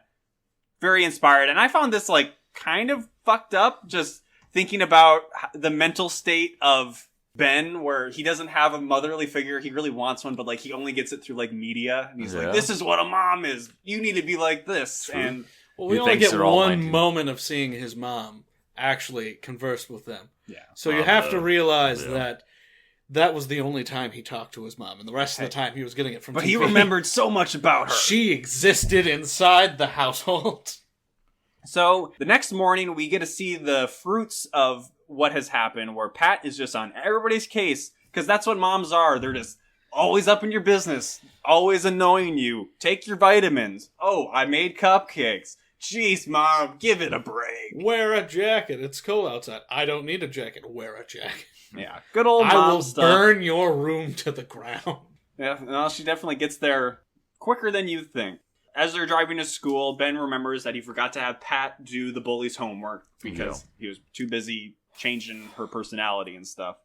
very inspired. And I found this, like, kind of fucked up, just thinking about the mental state of Ben, where he doesn't have a motherly figure. He really wants one, but, like, he only gets it through, like, media. And he's like, this is what a mom is. You need to be like this. True. And well, we only get one moment of seeing his mom actually converse with them. Yeah. So you have to realize that was the only time he talked to his mom, and the rest of the time he was getting it from But TV. he remembered so much about her. She existed inside the household. So the next morning, we get to see the fruits of what has happened, where Pat is just on everybody's case, because that's what moms are. They're just always up in your business, always annoying you. Take your vitamins. Oh, I made cupcakes. Jeez, Mom, give it a break. Wear a jacket. It's cold outside. I don't need a jacket. Wear a jacket. Yeah, good old mom I will stuff. burn your room to the ground. Yeah, no, she definitely gets there quicker than you think. As they're driving to school, Ben remembers that he forgot to have Pat do the bully's homework because he was too busy changing her personality and stuff.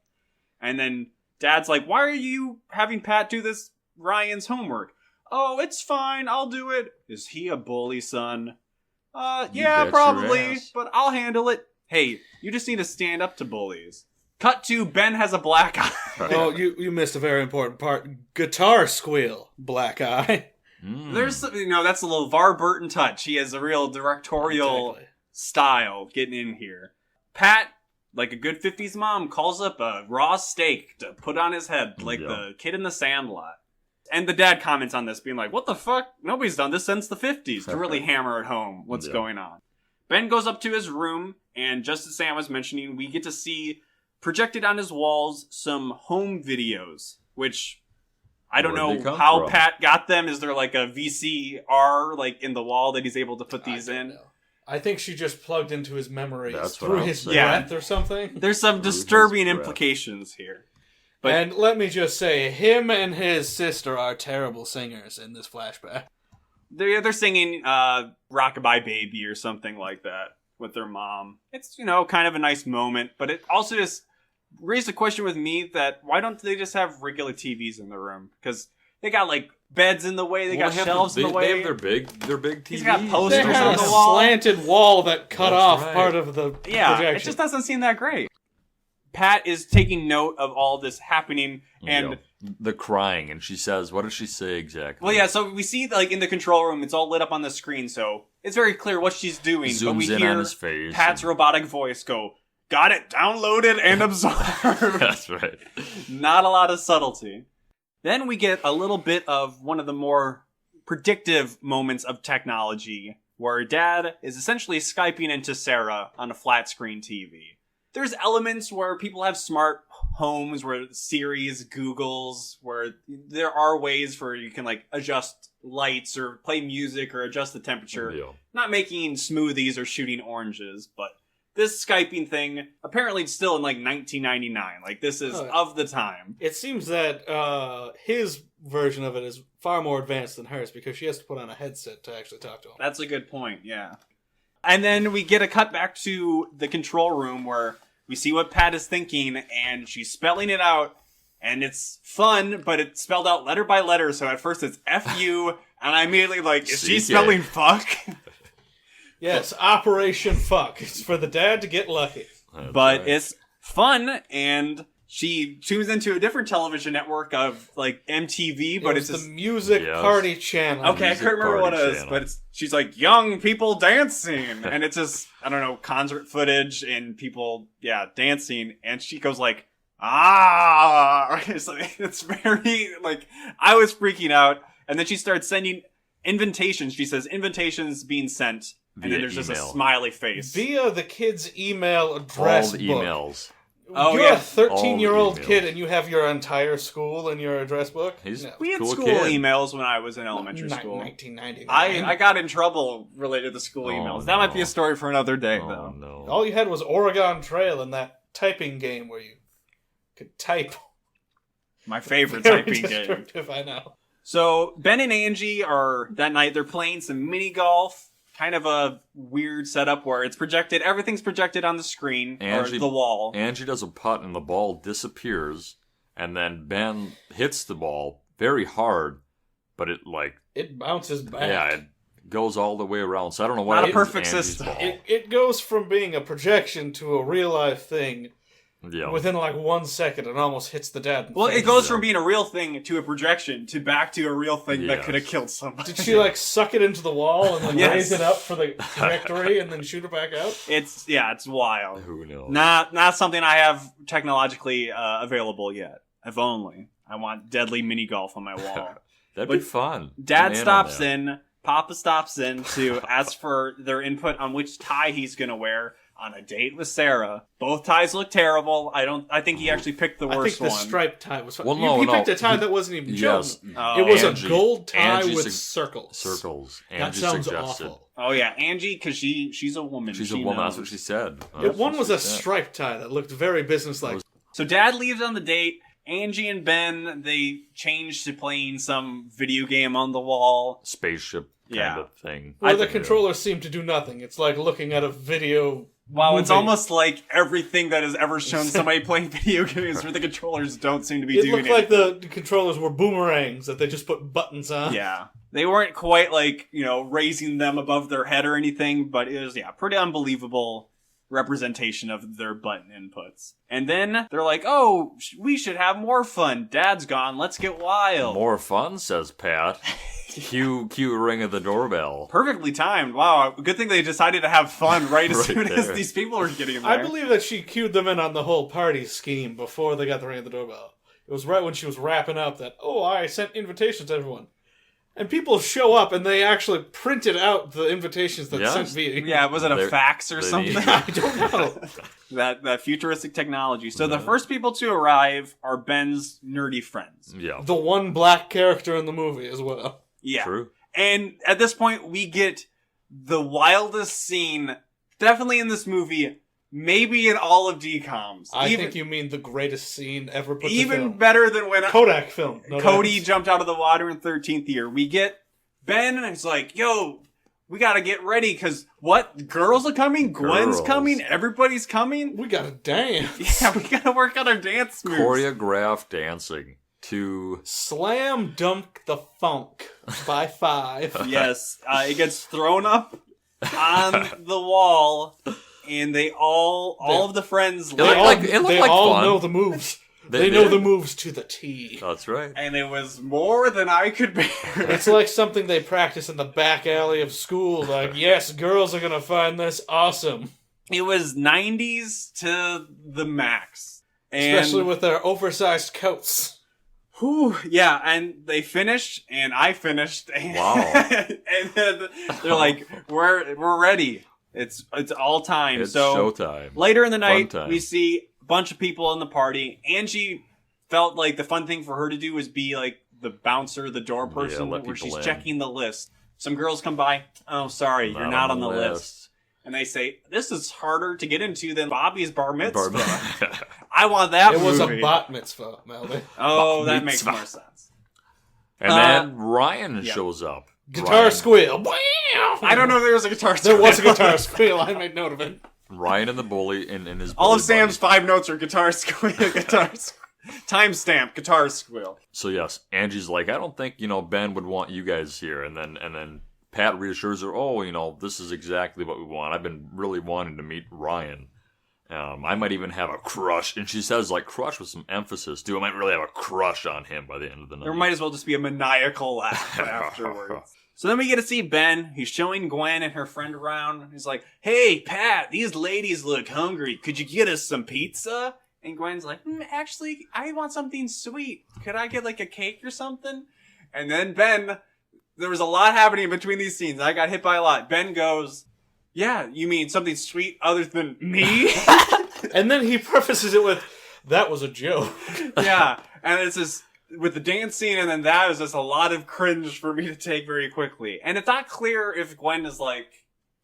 And then Dad's like, why are you having Pat do this Ryan's homework? Oh, it's fine. I'll do it. Is he a bully, son? Yeah, probably, but I'll handle it. Hey, you just need to stand up to bullies. Cut to Ben has a black eye. Oh, you missed a very important part. Guitar squeal, black eye. There's, that's a little Varburton touch. He has a real directorial style getting in here. Pat, like a good 50s mom, calls up a raw steak to put on his head, like the kid in the Sandlot. And the dad comments on this, being like, what the fuck? Nobody's done this since the 50s, to really hammer it home what's going on. Ben goes up to his room, and just as Sam was mentioning, we get to see projected on his walls some home videos, which I don't know how Pat got them. Is there like a VCR like in the wall that he's able to put these in? Know. I think she just plugged into his memories through his breath or something. There's some disturbing implications here. But, and let me just say, him and his sister are terrible singers in this flashback. They're singing Rockabye Baby or something like that with their mom. It's, kind of a nice moment, but it also just raised a question with me that why don't they just have regular TVs in the room? Because they got, like, beds in the way, they got shelves in the way. They have their big TVs. He's got posters they have on the wall. Slanted wall that cut off part of the projection. It just doesn't seem that great. Pat is taking note of all this happening, and the crying, and she says, what does she say exactly? Well, yeah, so we see, like, in the control room, it's all lit up on the screen, so it's very clear what she's doing. Zooms but we in hear on his face Pat's robotic voice go, got it downloaded and absorbed. That's right. Not a lot of subtlety. Then we get a little bit of one of the more predictive moments of technology, where Dad is essentially Skyping into Sarah on a flat screen TV. There's elements where people have smart homes, where Siri's, Google's, where there are ways where you can, like, adjust lights or play music or adjust the temperature. Not making smoothies or shooting oranges, but this Skyping thing, apparently it's still in, like, 1999. Like, this is of the time. It seems that his version of it is far more advanced than hers, because she has to put on a headset to actually talk to him. That's a good point, yeah. And then we get a cut back to the control room where we see what Pat is thinking, and she's spelling it out, and it's fun, but it's spelled out letter by letter, so at first it's F-U, and I immediately is she spelling fuck? Yes, Operation Fuck. It's for the dad to get lucky. But it's fun, and she tunes into a different television network of, like, MTV, but it's the Music Party Channel. Okay, I couldn't remember what it is, but she's like, young people dancing, and it's just, I don't know, concert footage and people, dancing, and she goes like, it's very, like, I was freaking out, and then she starts sending invitations. She says, invitations being sent, and then there's just a smiley face. Via the kid's email address All the emails. You're a 13-year-old kid and you have your entire school in your address book? We had school emails when I was in elementary school. 1999. I got in trouble related to school emails. That might be a story for another day, though. No. All you had was Oregon Trail and that typing game where you could type. My favorite typing game. I know. So Ben and Angie are, that night, they're playing some mini golf. Kind of a weird setup where it's projected, everything's projected on the screen, or the wall. Angie does a putt and the ball disappears, and then Ben hits the ball very hard, but it bounces back. Yeah, goes all the way around. So I don't know what Not a happens perfect to Angie's system. ball. It goes from being a projection to a real life thing Yeah. within like 1 second and almost hits the dad. in the Well, face. it goes from being a real thing to a projection to back to a real thing that Yes. could have killed somebody. Did she like suck it into the wall and then Yes. raise it up for the trajectory and then shoot it back out? It's wild. Who knows? Not something I have technologically available yet. If only. I want deadly mini golf on my wall. That'd be But fun. Dad I'm stops on that. in, Papa stops in to ask for their input on which tie he's gonna wear on a date with Sarah. Both ties look terrible. I think he actually picked the I worst think the one. striped tie was fun. Well, no, he no. picked a tie that wasn't even Yes. chosen. Oh, It was Angie- a gold tie Angie with sug- circles. Circles. That Angie sounds suggested. awful. Oh yeah, Angie, because she's a woman. She's She a woman. knows. That's what she said. One was a striped tie that looked very businesslike. So Dad leaves on the date. Angie and Ben, they change to playing some video game on the wall. Spaceship kind Yeah. of thing. Where the think, controllers seem to do nothing. It's like looking at a video. Wow, it's movie. almost like everything that has ever shown somebody playing video games where the controllers don't seem to be It doing looked like the controllers were boomerangs that they just put buttons on. Yeah. They weren't quite like, raising them above their head or anything, but it was, pretty unbelievable representation of their button inputs. And then they're like, oh, we should have more fun. Dad's gone. Let's get wild. More fun, says Pat. Cue ring of the doorbell. Perfectly timed. Wow. Good thing they decided to have fun right as Right soon as there. these people were getting there. I believe that she cued them in on the whole party scheme before they got the ring of the doorbell. It was right when she was wrapping up that, I sent invitations to everyone. And people show up and they actually printed out the invitations that Yes. sent via. Yeah, was it a They're- fax or they something? need- I don't know. that futuristic technology. So the first people to arrive are Ben's nerdy friends. Yeah. The one black character in the movie as well. Yeah. True. And at this point, we get the wildest scene, definitely in this movie, maybe in all of DCOMs. I think you mean the greatest scene ever put to even film. better than when Kodak film. No Cody doubt. jumped out of the water in 13th year. We get Ben, and it's like, yo, we gotta get ready, because what? Girls are coming? Gwen's Girls. coming? Everybody's coming? We gotta dance. Yeah, we gotta work on our dance moves. Choreographed dancing to Slam Dunk the Funk by 5. Yes, it gets thrown up on the wall, and they all of the friends It looked like- it looked they like all fun. know the moves. They They know did. the moves to the T. That's right. and it was more than I could bear. It's like something they practice in the back alley of school. Like, yes, girls are gonna find this awesome. It was 90s to the max. And, Especially with their oversized coats. whew, yeah, and they finished, and I finished. And, Wow. and then they're like, we're ready. It's all time. It's so showtime. later in the night, time. we see a bunch of people in the party. Angie felt like the fun thing for her to do was be like the bouncer, the door person, let where people she's in. checking the list. Some girls come by. Oh, sorry, you're not on the list. And they say, this is harder to get into than Bobby's bar mitzvah. I want that It was a movie. bat mitzvah, Melvin. Oh, Bat that makes mitzvah. more sense. And then Ryan shows up. Guitar Ryan, squeal. I don't know if there was a guitar There was a squeal. guitar squeal. I made note of it. Ryan and the bully and his All bully of Sam's buddy. 5 notes are guitar squeal, timestamp, guitar squeal. So yes, Angie's like, I don't think, Ben would want you guys here. And then Pat reassures her, this is exactly what we want. I've been really wanting to meet Ryan. I might even have a crush. And she says, like, crush with some emphasis, too. I might really have a crush on him by the end of the night. There might as well just be a maniacal laugh afterwards. So then we get to see Ben. He's showing Gwen and her friend around. He's like, hey, Pat, these ladies look hungry. Could you get us some pizza? And Gwen's like, actually, I want something sweet. Could I get like a cake or something? And then Ben, there was a lot happening in between these scenes. I got hit by a lot. Ben goes, yeah, you mean something sweet other than me? And then he prefaces it with, that was a joke. Yeah. And it's just, with the dance scene and then that is just a lot of cringe for me to take very quickly. And it's not clear if Gwen is like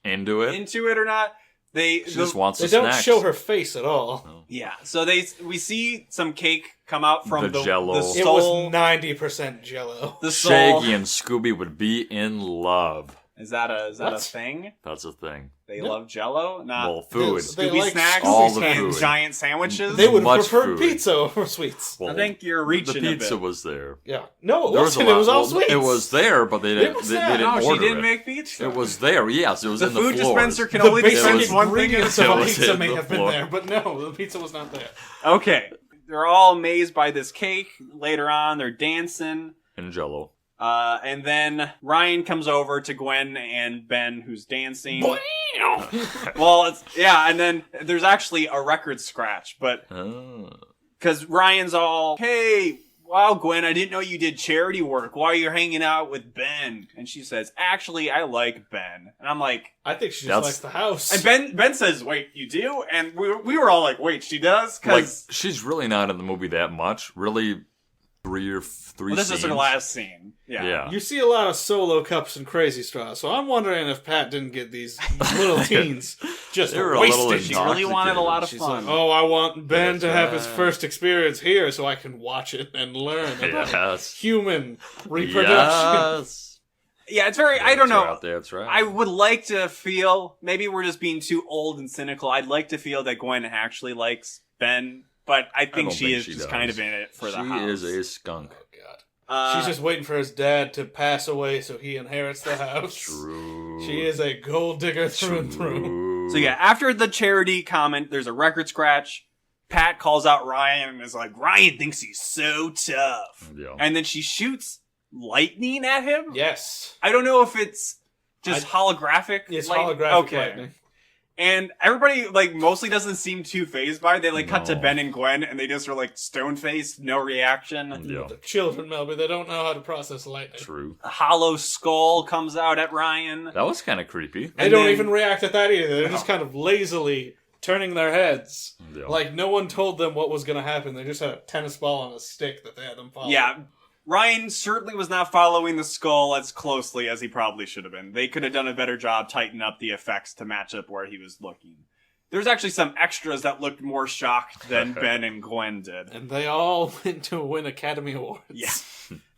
into it or not. she just wants They the don't snacks. show her face at all. Yeah. So we see some cake come out from The Jell-O. It soul. was 90% Jello. The soul. Shaggy and Scooby would be in love. Is that a What? thing? That's a thing. They No. love Jello? Not Well, food. They Scooby like snacks all the and food. giant sandwiches? They would Much prefer food. pizza over sweets. Well, I think you're reaching the a pizza bit. was there. Yeah. No, it There was a wasn't. lot. It was all Well, sweets. It was there, but they didn't. was They that? didn't No, order she didn't it. make pizza. It was there. Yes, it was The in the food floors. dispenser can The only basic dispense one thing. ingredients It of a was pizza in may the have been floor. there, but no, the pizza was not there. Okay. They're all amazed by this cake. Later on, they're dancing. And Jello. And then Ryan comes over to Gwen and Ben, who's dancing. Well, and then there's actually a record scratch, but Oh. because Ryan's all, hey, wow, Gwen, I didn't know you did charity work. Why are you hanging out with Ben? And she says, actually, I like Ben. And I'm like, I think she just That's- likes the house. and Ben says, wait, you do? And we were all like, wait, she does? Like, Because she's really not in the movie that much. Really, three this is her scenes. last scene. Yeah. You see a lot of solo cups and crazy straws, so I'm wondering if Pat didn't get these little teens just They were a little wasted. She really wanted a lot of She's fun. like, oh, I want Ben That's to have his right. first experience here so I can watch it and learn about Yes. human reproduction. Yes. Yeah, it's very, I don't know. Out there, that's right. I would like to feel, maybe we're just being too old and cynical. I'd like to feel that Gwen actually likes Ben, but I think don't she think is she just does. kind of in it for the house. She is a skunk. Oh, God. Uh, She's just waiting for his dad to pass away so he inherits the house. True. She is a gold digger through and through. True. So yeah, after the charity comment, there's a record scratch. Pat calls out Ryan and is like, Ryan thinks he's so tough. Yeah. And then she shoots lightning at him. Yes. I don't know if it's just holographic. It's lightning. holographic Okay. lightning. And everybody, like, mostly doesn't seem too phased by it. They, like, cut to No. Ben and Gwen, and they just are, like, stone-faced, no reaction. Yeah. The children, Melby, they don't know how to process lightning. True. A hollow skull comes out at Ryan. That was kind of creepy. They And don't then- even react at that either. They're just kind of lazily turning their heads. Yeah. Like no one told them what was going to happen. They just had a tennis ball on a stick that they had them follow. Yeah, Ryan certainly was not following the skull as closely as he probably should have been. They could have done a better job tightening up the effects to match up where he was looking. There's actually some extras that looked more shocked than Ben and Gwen did. And they all went to win Academy Awards. Yeah.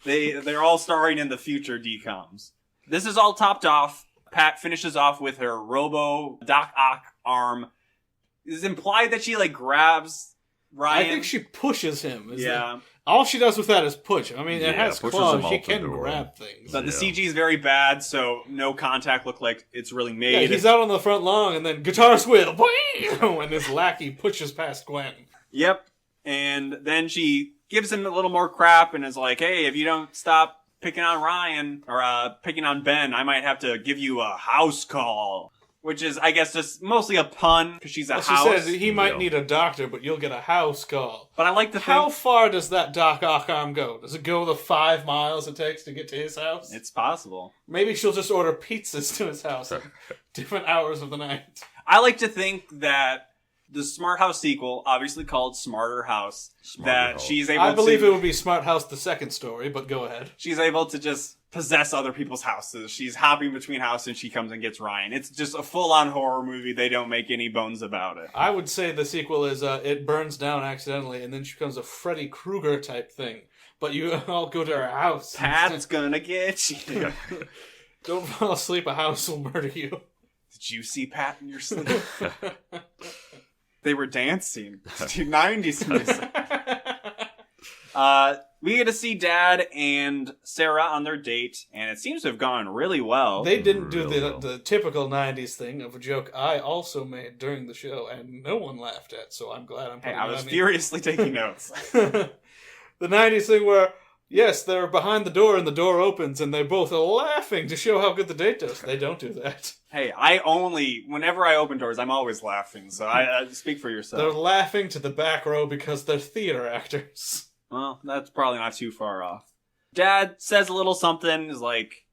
They're all starring in the future DCOMs. This is all topped off. Pat finishes off with her Robo Doc Ock arm. Is it implied that she, like, grabs Ryan? I think she pushes him. Yeah. All she does with that is push. I mean, it Yeah, has pushes claws. him She out the can door. grab things. But the Yeah. CG is very bad, so no contact looked like it's really Yeah, made. he's out on the front lawn, and then guitar squeal, and his lackey pushes past Gwen. Yep. And then she gives him a little more crap and is like, hey, if you don't stop picking on Ryan, or picking on Ben, I might have to give you a house call. Which is, I guess, just mostly a pun, because she's a Well, she house. says he might Yeah. need a doctor, but you'll get a house call. But I like to How think far does that Doc Ock arm go? Does it go the 5 miles it takes to get to his house? it's possible. Maybe she'll just order pizzas to his house at different hours of the night. I like to think that the Smart House sequel, obviously called Smarter House, Smarter that House. she's able I believe to... it would be Smart House the second story, but go ahead. She's able to just possess other people's houses. She's hopping between houses and she comes and gets Ryan. It's just a full-on horror movie. They don't make any bones about it. I would say the sequel is it burns down accidentally, and then she becomes a Freddy Krueger type thing. But you all go to her house. Pat's gonna get you. Don't fall asleep, a house will murder you. Did you see Pat in your sleep? They were dancing to 90s music. We get to see Dad and Sarah on their date, and it seems to have gone really well. They didn't do Really well. the typical 90s thing of a joke I also made during the show, and no one laughed at, so I'm glad I'm Hey, putting I it was on you. furiously taking notes. The 90s thing where, yes, they're behind the door and the door opens and they're both laughing to show how good the date does. They don't do that. Hey, whenever I open doors, I'm always laughing, so I speak for They're yourself. laughing to the back row because they're theater actors. Well, that's probably not too far off. Dad says a little something, is like,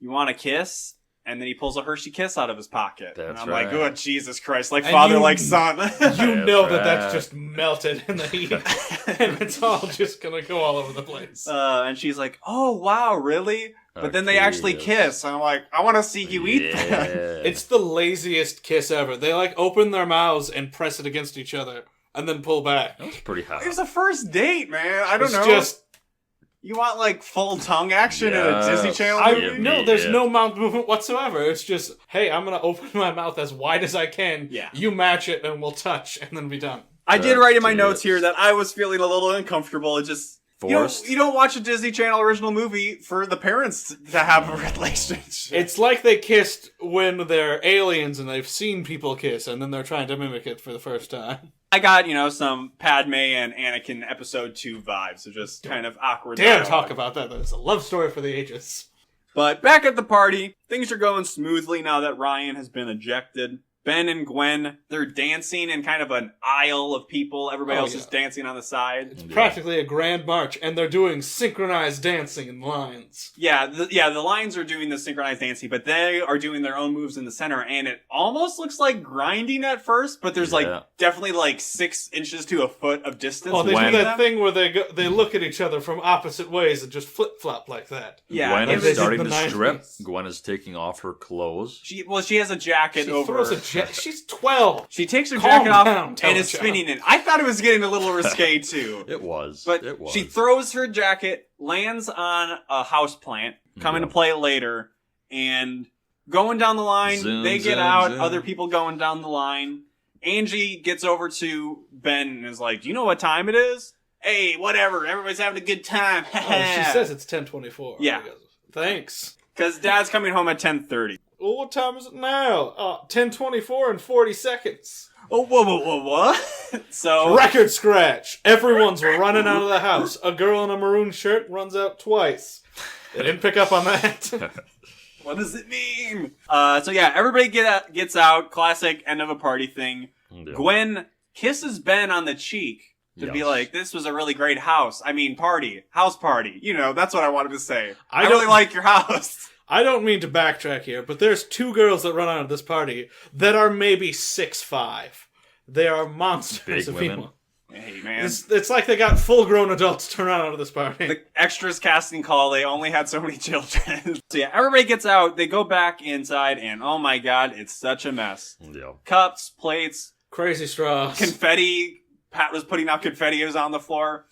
you want a kiss? And then he pulls a Hershey Kiss out of his pocket. That's and I'm right. like, oh, Jesus Christ, like And father, you- like son. You know right. that's just melted in the heat. And it's all just gonna go all over the place. And she's like, oh, wow, really? But then they Okay, actually yes. kiss. And I'm like, I want to see you eat that. Yeah. It's the laziest kiss ever. They like open their mouths and press it against each other and then pull back. That was pretty hot. It was a first date, man. I don't It's know. just You want, like, full tongue action in a Disney Channel movie? No, there's no mouth movement whatsoever. It's just, hey, I'm going to open my mouth as wide as I can. Yeah. You match it, and we'll touch, and then be done. I did write in my notes here that I was feeling a little uncomfortable. It just... Forced. You don't watch a Disney Channel original movie for the parents to have a relationship. It's like they kissed when they're aliens and they've seen people kiss, and then they're trying to mimic it for the first time. I got, some Padme and Anakin episode 2 vibes. So just kind of awkward. Dare talk about that. It's a love story for the ages. But back at the party, things are going smoothly now that Ryan has been ejected. Ben and Gwen, they're dancing in kind of an aisle of people. Everybody else is dancing on the side. It's practically a grand march, and they're doing synchronized dancing in lines. Yeah, the lines are doing the synchronized dancing, but they are doing their own moves in the center, and it almost looks like grinding at first, but there's definitely 6 inches to a foot of distance. Oh, they do that thing where they look at each other from opposite ways and just flip-flop like that. Yeah, Gwen like is starting to strip. Gwen is taking off her clothes. She has a jacket over. She's 12. She takes her jacket off and is child. spinning it. I thought it was getting a little risque too. It was. But it was. She throws her jacket, lands on a houseplant, come into play later, and going down the line, they get out, other people going down the line. Angie gets over to Ben and is like, do you know what time it is? Hey, whatever, everybody's having a good time. She says it's 10:24. Yeah. Thanks. Because Dad's coming home at 10:30. Well, what time is it now? 10:24 and 40 seconds. Oh, what? So Record scratch. Everyone's running out of the house. A girl in a maroon shirt runs out twice. They didn't pick up on that. What does it mean? Everybody gets out. Classic end of a party thing. Yeah. Gwen kisses Ben on the cheek to be like, this was a really great house. I mean, house party. That's what I wanted to say. I really like your house. I don't mean to backtrack here, but there's 2 girls that run out of this party that are maybe 6'5". They are monsters of people. Hey, man. It's like they got full-grown adults to run out of this party. The extras casting call, they only had so many children. So everybody gets out, they go back inside, and oh my god, it's such a mess. Yeah. Cups, plates. Crazy straws. Confetti. Pat was putting out confetti. It was on the floor.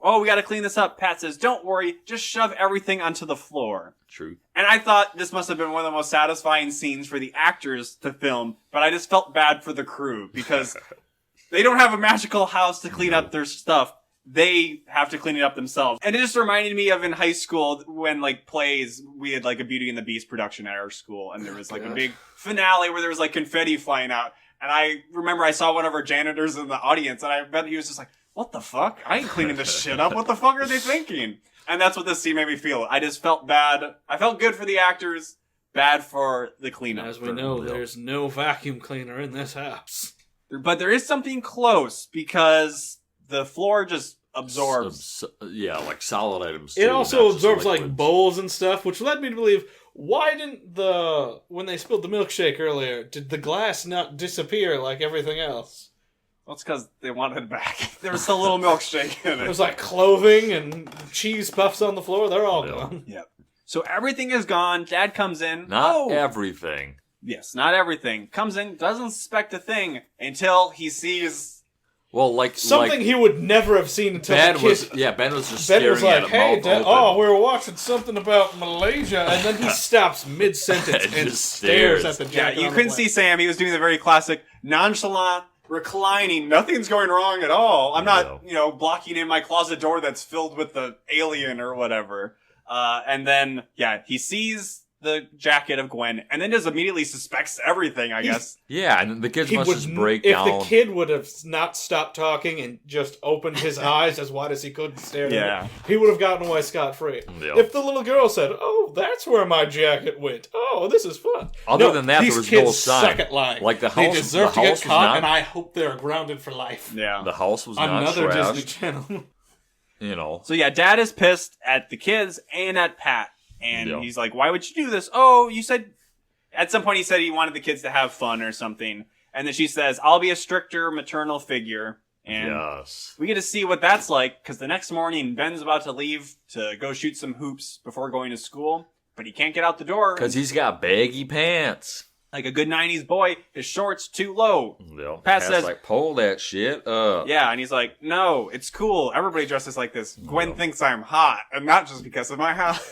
Oh, we gotta clean this up. Pat says, don't worry, just shove everything onto the floor. True. And I thought this must have been one of the most satisfying scenes for the actors to film, but I just felt bad for the crew, because they don't have a magical house to clean up their stuff. They have to clean it up themselves. And it just reminded me of in high school when, plays, we had, a Beauty and the Beast production at our school, and there was, a big finale where there was, confetti flying out. And I remember I saw one of our janitors in the audience, and I bet he was just like, what the fuck? I ain't cleaning this shit up. What the fuck are they thinking? And that's what this scene made me feel. I just felt bad. I felt good for the actors, bad for the cleanup. As we know, there's no vacuum cleaner in this house. But there is something close, because the floor just absorbs. Like solid items too. It also absorbs bowls and stuff, which led me to believe, why didn't when they spilled the milkshake earlier, did the glass not disappear like everything else? Well, it's because they wanted it back. There was still a little milkshake in it. There was clothing and cheese puffs on the floor. They're all gone. Yep. So everything is gone. Dad comes in. Not everything. Yes, not everything. Comes in, doesn't suspect a thing until he sees... Well, something he would never have seen until Ben the kid... Ben was just Ben staring was like, at it, hey, mouth Dad, open. we were watching something about Malaysia, and then he stops mid-sentence and stares at the jacket. Yeah, you couldn't see Sam. He was doing the very classic nonchalant, reclining, nothing's going wrong at all. I'm not, blocking in my closet door that's filled with the alien or whatever. And then, he sees the jacket of Gwen, and then just immediately suspects everything, I guess. Yeah, and the kids must just break down. If the kid would have not stopped talking and just opened his eyes as wide as he could and stared at it, he would have gotten away scot-free. Yeah. If the little girl said, oh, that's where my jacket went. Oh, this is fun. Other than that, there was no sign. Suck at lying. Like the house, they deserve to get caught, and I hope they're grounded for life. Yeah. The house was not Another trashed. Disney Channel. So Dad is pissed at the kids and at Pat. And he's like, why would you do this? Oh, you said... At some point he said he wanted the kids to have fun or something. And then she says, I'll be a stricter maternal figure. And we get to see what that's like, because the next morning, Ben's about to leave to go shoot some hoops before going to school. But he can't get out the door. Because he's got baggy pants. Like a good 90s boy, his shorts too low. Yeah. Pat says, like, pull that shit up. yeah, and he's like, no, it's cool. Everybody dresses like this. Gwen thinks I'm hot, and not just because of my house.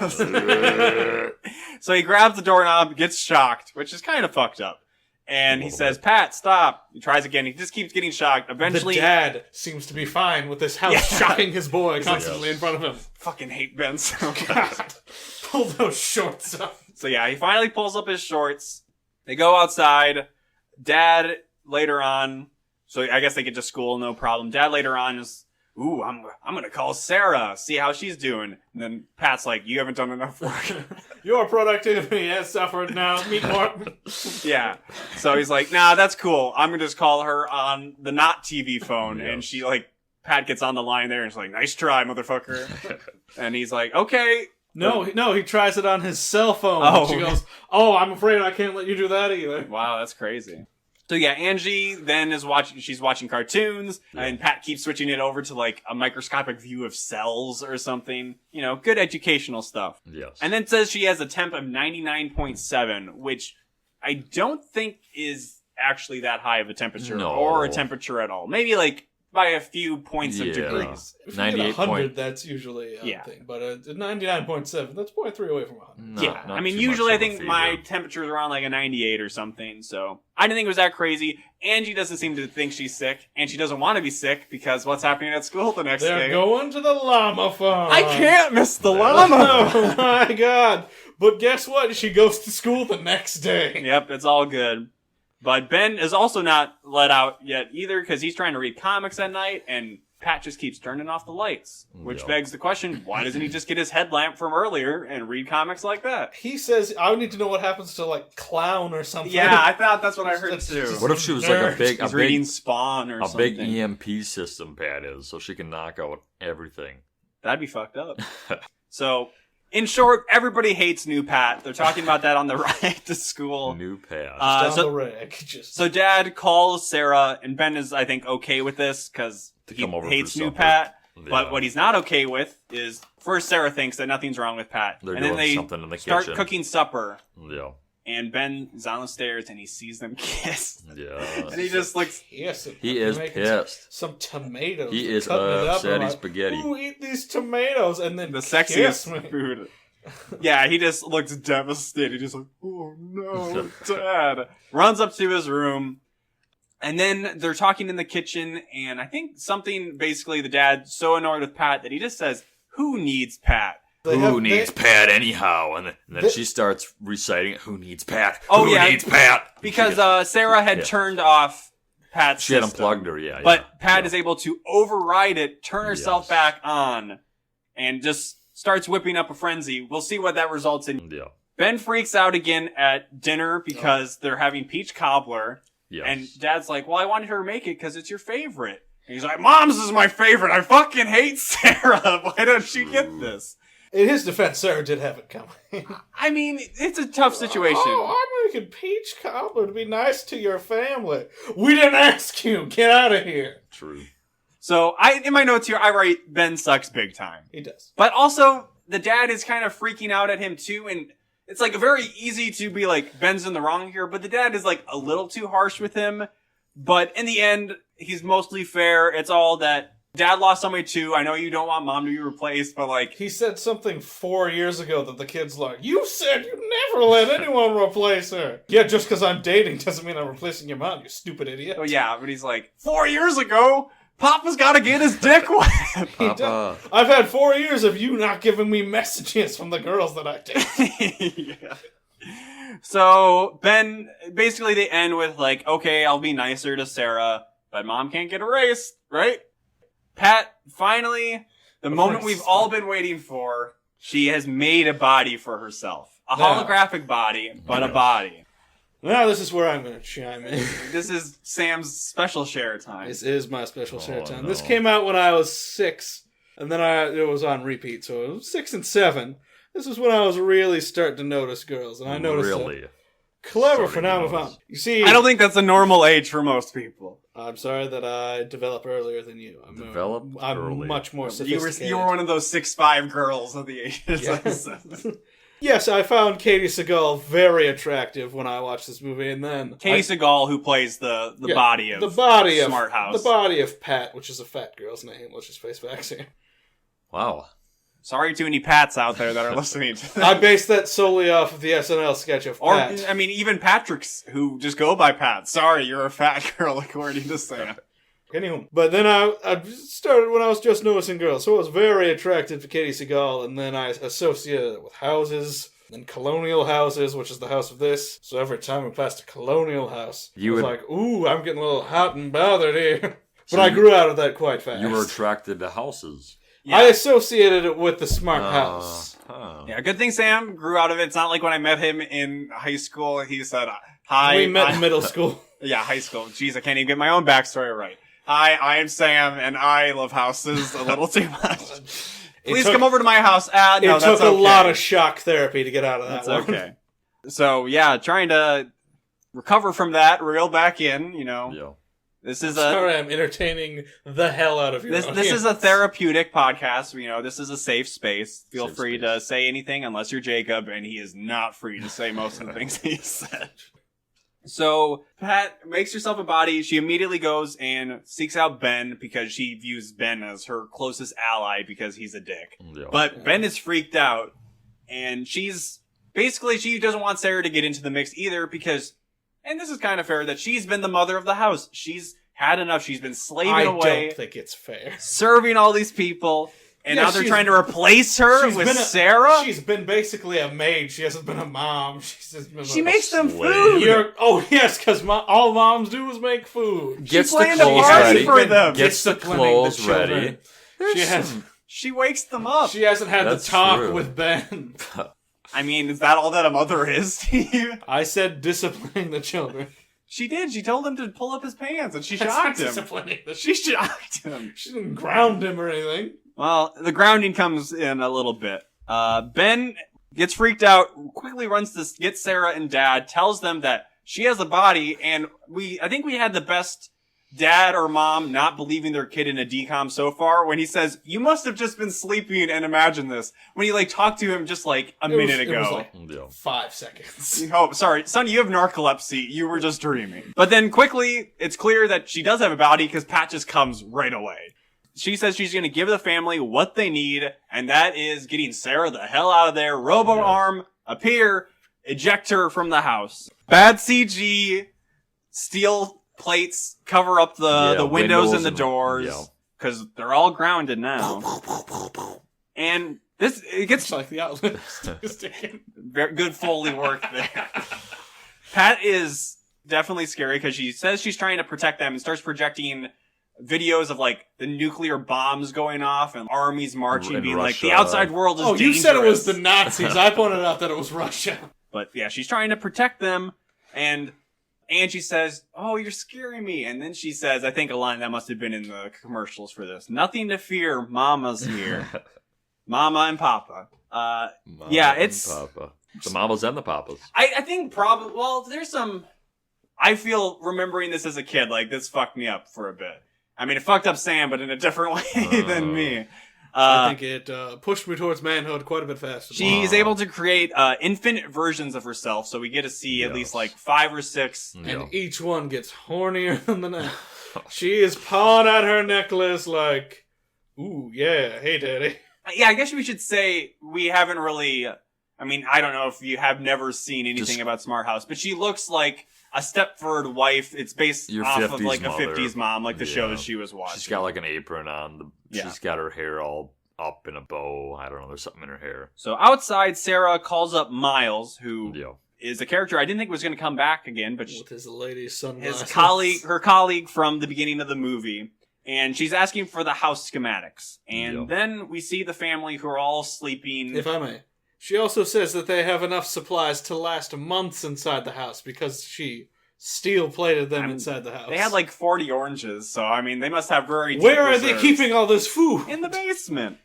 So he grabs the doorknob, gets shocked, which is kind of fucked up. And he says, Pat, stop. He tries again. He just keeps getting shocked. Eventually, the dad seems to be fine with this house shocking his boy constantly in front of him. Fucking hate Ben so much. God, pull those shorts up. So yeah, he finally pulls up his shorts. They go outside. Dad later on, so I guess they get to school, no problem. Dad later on is, ooh, I'm gonna call Sarah, see how she's doing. And then Pat's like, you haven't done enough work. Your productivity has suffered now. Meet more. Yeah. So he's like, nah, that's cool. I'm gonna just call her on the not TV phone. And she Pat gets on the line there and she's like, nice try, motherfucker. And he's like, okay. No, he tries it on his cell phone. Oh. She goes, oh, I'm afraid I can't let you do that either. Wow, that's crazy. So yeah, Angie then she's watching cartoons, and Pat keeps switching it over to like a microscopic view of cells or something. You know, good educational stuff. Yes. And then says she has a temp of 99.7, which I don't think is actually that high of a temperature or a temperature at all. Maybe like by a few points of degrees. If you get 100, that's usually a thing. But 99.7, that's 0.3 away from 100. Yeah, I mean, usually I think my temperature is around like a 98 or something, so I didn't think it was that crazy. Angie doesn't seem to think she's sick, and she doesn't want to be sick because what's happening at school the next day? They're going to the llama farm. I can't miss the llama. Oh my god. But guess what? She goes to school the next day. Yep, it's all good. But Ben is also not let out yet either because he's trying to read comics at night, and Pat just keeps turning off the lights. Which begs the question, why doesn't he just get his headlamp from earlier and read comics like that? He says, I would need to know what happens to, like, Clown or something. Yeah, I thought that's what I heard too. What if she was like He's reading Spawn or something. A big EMP system, Pat is, so she can knock out everything. That'd be fucked up. So, in short, everybody hates new Pat. They're talking about that on the ride to school. New Pat. On the rag. So Dad calls Sarah, and Ben is, I think, okay with this because he hates new Pat. Yeah. But what he's not okay with is, first Sarah thinks that nothing's wrong with Pat. They're and then they something in the start kitchen. Cooking supper. Yeah. And Ben is on the stairs, and he sees them kiss. Yeah. And he just looks... Yes, he is pissed. Some tomatoes. He is upset. He's spaghetti. Who eat these tomatoes? And then the sexiest food. Yeah, he just looks devastated. He's just like, oh no, Dad. Runs up to his room. And then they're talking in the kitchen. And I think something, basically, the dad's so annoyed with Pat that he just says, who needs Pat? Who needs Pat anyhow? And then she starts reciting, who needs Pat? Who needs Pat? Because Sarah had turned off Pat's She had unplugged her, yeah. But Pat is able to override it, turn herself back on, and just starts whipping up a frenzy. We'll see what that results in. Yeah. Ben freaks out again at dinner because they're having peach cobbler. Yes. And Dad's like, well, I wanted her to make it because it's your favorite. And he's like, Mom's is my favorite. I fucking hate Sarah. Why don't she get this? In his defense, Sarah did have it coming. I mean, it's a tough situation. Oh, I'm making peach cobbler to be nice to your family. We didn't ask you. Get out of here. True. So, in my notes here, I write, Ben sucks big time. He does. But also, the dad is kind of freaking out at him too, and it's like very easy to be like, Ben's in the wrong here, but the dad is like a little too harsh with him. But in the end, he's mostly fair. It's all that Dad lost somebody too. I know you don't want Mom to be replaced, but like... He said something 4 years ago that the kid's like, you said you never let anyone replace her. Yeah, just because I'm dating doesn't mean I'm replacing your mom, you stupid idiot. Oh yeah, but he's like, 4 years ago? Papa's gotta get his dick wet. Papa. I've had 4 years of you not giving me messages from the girls that I date. Yeah. So, Ben, basically they end with like, okay, I'll be nicer to Sarah, but Mom can't get erased, right? Pat, finally, the moment we've all been waiting for, she has made a body for herself. A holographic body, but a body. Now this is where I'm going to chime in. This is Sam's special share time. This is my special share time. No. This came out when I was 6, and then it was on repeat, so it was 6 and 7. This is when I was really starting to notice girls, and I noticed it. Clever for now. You see, I don't think that's a normal age for most people. I'm sorry that I develop earlier than you. I'm early. much more sophisticated. You were one of those 6'5" girls of the ages. Yes. Yes, I found Katie Seagal very attractive when I watched this movie, and then Katie Seagal, who plays the body of Smart House. The body of Pat, which is a fat girl's name. Let's just face facts here. Wow. Sorry to any Pats out there that are listening to that. I based that solely off of the SNL sketch of Pat. Or, I mean, even Patrick's, who just go by Pat. Sorry, you're a fat girl, according to Sam. Anywho, but then I started when I was just noticing girls, so I was very attracted to Katie Seagal, and then I associated it with houses, and colonial houses, which is the house of this. So every time we passed a colonial house, I was like, ooh, I'm getting a little hot and bothered here. But I grew out of that quite fast. You were attracted to houses. Yeah. I associated it with the Smart House. Yeah, good thing Sam grew out of it. It's not like when I met him in high school, he said, hi. We met in middle school. Yeah, high school. Jeez, I can't even get my own backstory right. Hi, I am Sam, and I love houses a little too much. Please come over to my house. No, it took a lot of shock therapy to get out of that one. That's okay. So, yeah, trying to recover from that, reel back in, you know. Yeah. This is Sorry, I'm entertaining the hell out of you. This is a therapeutic podcast. You know, this is a safe space. Feel free to say anything unless you're Jacob, and he is not free to say most of the things he said. So, Pat makes herself a body. She immediately goes and seeks out Ben because she views Ben as her closest ally because he's a dick. Yeah. But Ben is freaked out, and she doesn't want Sarah to get into the mix either because, and this is kind of fair, that she's been the mother of the house. She's had enough. She's been slaving away. I don't think it's fair. Serving all these people. And now they're trying to replace her with Sarah? She's been basically a maid. She hasn't been a mom. She makes them food. Yes, because all moms do is make food. Gets the clothes ready for them. Gets the clothes ready. She wakes them up. She hasn't had the talk with Ben. I mean, is that all that a mother is to you? I said disciplining the children. She did. She told him to pull up his pants, and she shocked him. She shocked him. She didn't ground him or anything. Well, the grounding comes in a little bit. Ben gets freaked out, quickly runs to get Sarah and Dad, tells them that she has a body, and I think we had the best dad or mom not believing their kid in a DCOM so far when he says, you must have just been sleeping and imagined this. When he talked to him just a minute ago. It was 5 seconds. Oh, sorry. Son, you have narcolepsy. You were just dreaming. But then quickly, it's clear that she does have a body because Pat just comes right away. She says she's going to give the family what they need, and that is getting Sarah the hell out of there, robo-arm, appear, eject her from the house. Bad CG, steel plates cover up the windows and the doors, because they're all grounded now. And it gets like the outlet. Very good Foley work there. Pat is definitely scary because she says she's trying to protect them and starts projecting videos of the nuclear bombs going off and armies marching, being Russia. the outside world is dangerous. You said it was the Nazis. I pointed out that it was Russia. But yeah, she's trying to protect them, and Angie says, "Oh, you're scaring me." And then she says, I think a line that must have been in the commercials for this: "Nothing to fear, Mama's here." Mama and Papa. It's Papa. The mamas and the papas. I think probably. Well, there's some. I feel remembering this as a kid, this fucked me up for a bit. I mean, it fucked up Sam, but in a different way than me. I think it pushed me towards manhood quite a bit faster. She's able to create infinite versions of herself, so we get to see at least 5 or 6. And each one gets hornier than the next. She is pawing at her necklace ooh, yeah, hey, daddy. Yeah, I guess we should say we haven't really... I mean, I don't know if you have never seen anything about Smart House, but she looks like a Stepford wife. It's based off of a 50s mom, the shows she was watching. She's got an apron on. She's got her hair all up in a bow. I don't know. There's something in her hair. So outside, Sarah calls up Miles, who is a character I didn't think was going to come back again, but with his lady's sunglasses. Her colleague from the beginning of the movie, and she's asking for the house schematics. And then we see the family who are all sleeping. If I may. She also says that they have enough supplies to last months inside the house because she steel-plated them inside the house. They had 40 oranges, so I mean, they must have very deep Where reserves. Are they keeping all this food? In the basement.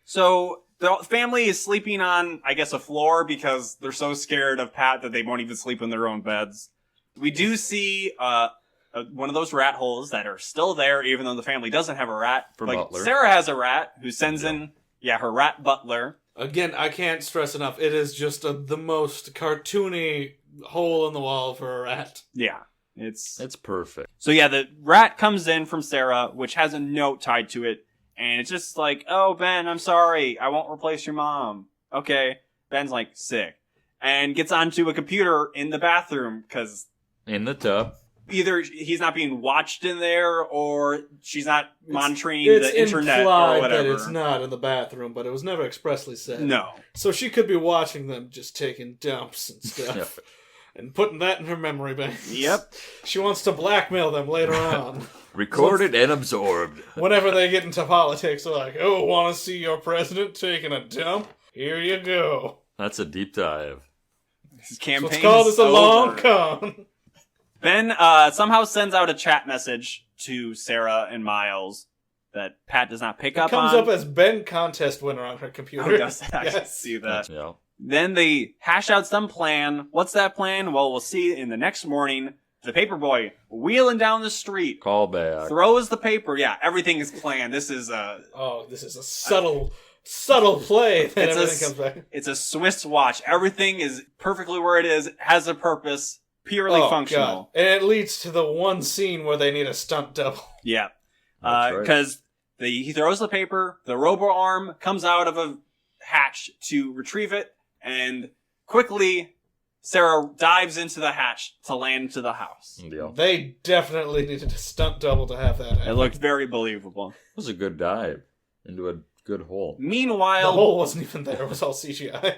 So the family is sleeping on, I guess, a floor because they're so scared of Pat that they won't even sleep in their own beds. We do see one of those rat holes that are still there, even though the family doesn't have a rat. Butler. Sarah has a rat who sends in, her rat butler. Again, I can't stress enough. It is just the most cartoony hole in the wall for a rat. Yeah. It's perfect. So yeah, the rat comes in from Sarah, which has a note tied to it, and it's just like, "Oh, Ben, I'm sorry. I won't replace your mom." Okay. Ben's like, sick. And gets onto a computer in the bathroom, because... In the tub. Either he's not being watched in there, or she's not monitoring it's the internet implied or whatever. that it's not in the bathroom, but it was never expressly said. No. So she could be watching them just taking dumps and stuff. Yep. And putting that in her memory bank. Yep. She wants to blackmail them later on. Recorded and absorbed. Whenever they get into politics, they're like, "Oh, want to see your president taking a dump? Here you go." That's a deep dive. His campaign What's called is as a long over. con. Ben somehow sends out a chat message to Sarah and Miles that Pat does not pick up Comes on. up as Ben contest winner on her computer. Oh, does it? I can Yes. see that. Yeah. Then they hash out some plan. What's that plan? Well, we'll see in the next morning. The paperboy wheeling down the street. Call back. Throws the paper. Yeah, everything is planned. This is This is a subtle play that everything comes back. It's a Swiss watch. Everything is perfectly where it is, has a purpose, purely functional. God. And it leads to the one scene where they need a stunt double. Yeah. That's right. Because he throws the paper, the robo arm comes out of a hatch to retrieve it, and quickly Sarah dives into the hatch to land into the house. Yeah. They definitely needed a stunt double to have that happen. It looked very believable. It was a good dive into a good hole. The Meanwhile, hole wasn't even there. It was all CGI.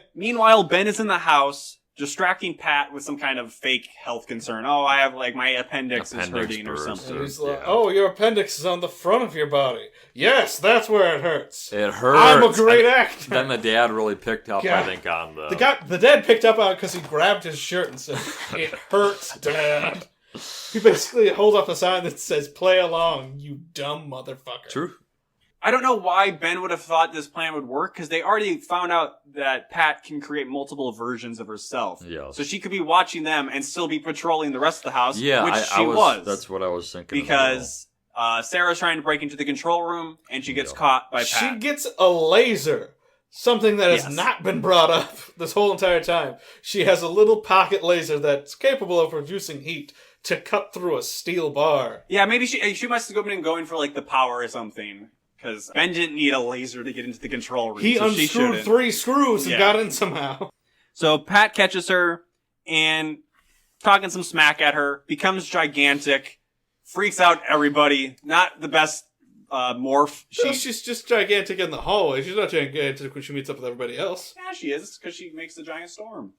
Ben is in the house, distracting Pat with some kind of fake health concern. Oh, I have, my appendix is hurting or burst. something. And he's like, Yeah. "Oh, your appendix is on the front of your body." Yes, that's where it hurts. It hurts. I'm a great And actor. Then the dad really picked up, God. I think, on the... The dad picked up on it because he grabbed his shirt and said, "It hurts, Dad." He basically holds up a sign that says, "Play along, you dumb motherfucker." True. I don't know why Ben would have thought this plan would work, because they already found out that Pat can create multiple versions of herself. Yes. So she could be watching them and still be patrolling the rest of the house, Yeah, which I she was. That's what I was thinking. Because Sarah's trying to break into the control room, and she gets caught by Pat. She gets a laser. Something that has Yes. not been brought up this whole entire time. She has a little pocket laser that's capable of producing heat to cut through a steel bar. Yeah, maybe she must have been going for, the power or something. Because Ben didn't need a laser to get into the control room. He so she unscrewed shouldn't. 3 screws and Yeah. got in somehow. So Pat catches her and talking some smack at her, becomes gigantic, freaks out everybody. Not the best morph. She's just gigantic in the hallway. She's not gigantic when she meets up with everybody else. Yeah, she is, because she makes the giant storm.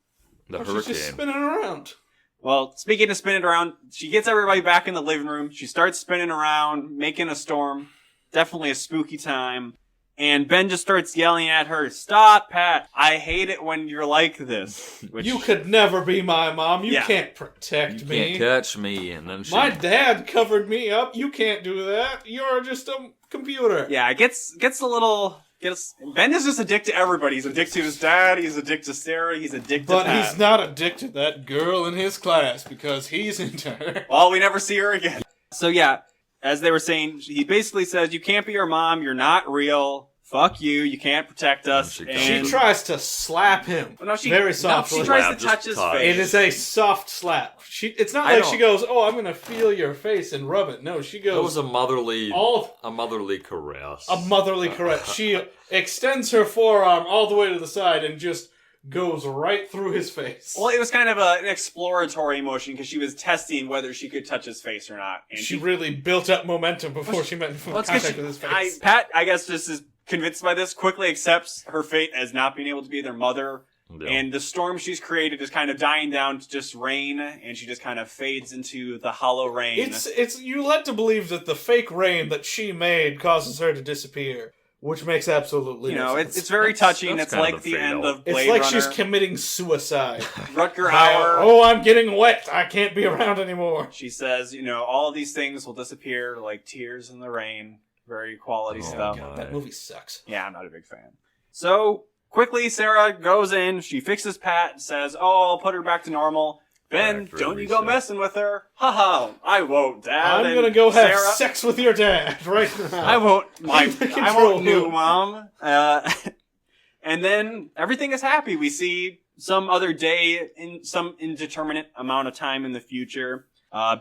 The She's hurricane. just spinning around. Well, speaking of spinning around, she gets everybody back in the living room. She starts spinning around, making a storm. Definitely a spooky time. And Ben just starts yelling at her, "Stop, Pat. I hate it when you're like this." Which, You could never be my mom. You Yeah. can't protect You me. can't catch me. And then she... My dad covered me up. You can't do that. You're just a computer. Yeah, it gets a little... Ben is just addicted to everybody. He's addicted to his dad. He's addicted to Sarah. He's addicted But to Pat. he's not addicted to that girl in his class because he's into her. Well, we never see her again. So yeah, as they were saying, he basically says, "You can't be your mom. You're not real. Fuck you. You can't protect us." She She tries to slap him very softly. she tries Slap, to touch just his touch. face. It is a soft slap. It's not I like don't- she goes, "Oh, I'm gonna feel your face and rub it." No, she It was goes a motherly caress. a motherly caress. She extends her forearm all the way to the side and just goes right through his face. Well, it was kind of an exploratory motion because she was testing whether she could touch his face or not. And She really built up momentum before she met it's contact 'cause with his face. Pat, I guess, just is convinced by this, quickly accepts her fate as not being able to be their mother. Yeah. And the storm she's created is kind of dying down to just rain, and she just kind of fades into the hollow rain. It's you led to believe that the fake rain that she made causes her to disappear, which makes absolutely no sense. it's very touching. that's It's kind like of a the fade end out. of Blade It's like Runner. she's committing suicide. Rutger Hauer. Oh, I'm getting wet. I can't be around anymore. She says, all of these things will disappear like tears in the rain. Very quality stuff. God, that movie sucks. Yeah, I'm not a big fan. So, quickly, Sarah goes in. She fixes Pat and says, "Oh, I'll put her back to normal." Ben, Factory don't you go reset. messing with her. Haha, I won't, Dad. I'm And gonna go have Sarah, sex with your dad right now. I won't, In the control new room. Mom. And then everything is happy. We see some other day in some indeterminate amount of time in the future.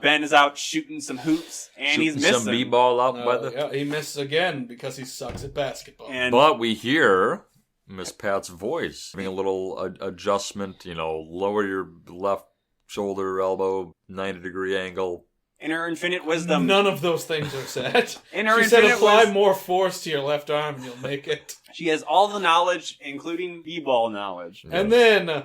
Ben is out shooting some hoops, and he's missing. some b-ball out by the... Yeah, he misses again because he sucks at basketball. But we hear Miss Pat's voice having a little adjustment, lower your left shoulder, elbow, 90-degree angle. In her infinite wisdom. None of those things are said. In her she said apply wisdom, more force to your left arm and you'll make it. She has all the knowledge, including b-ball knowledge. Yeah. And then,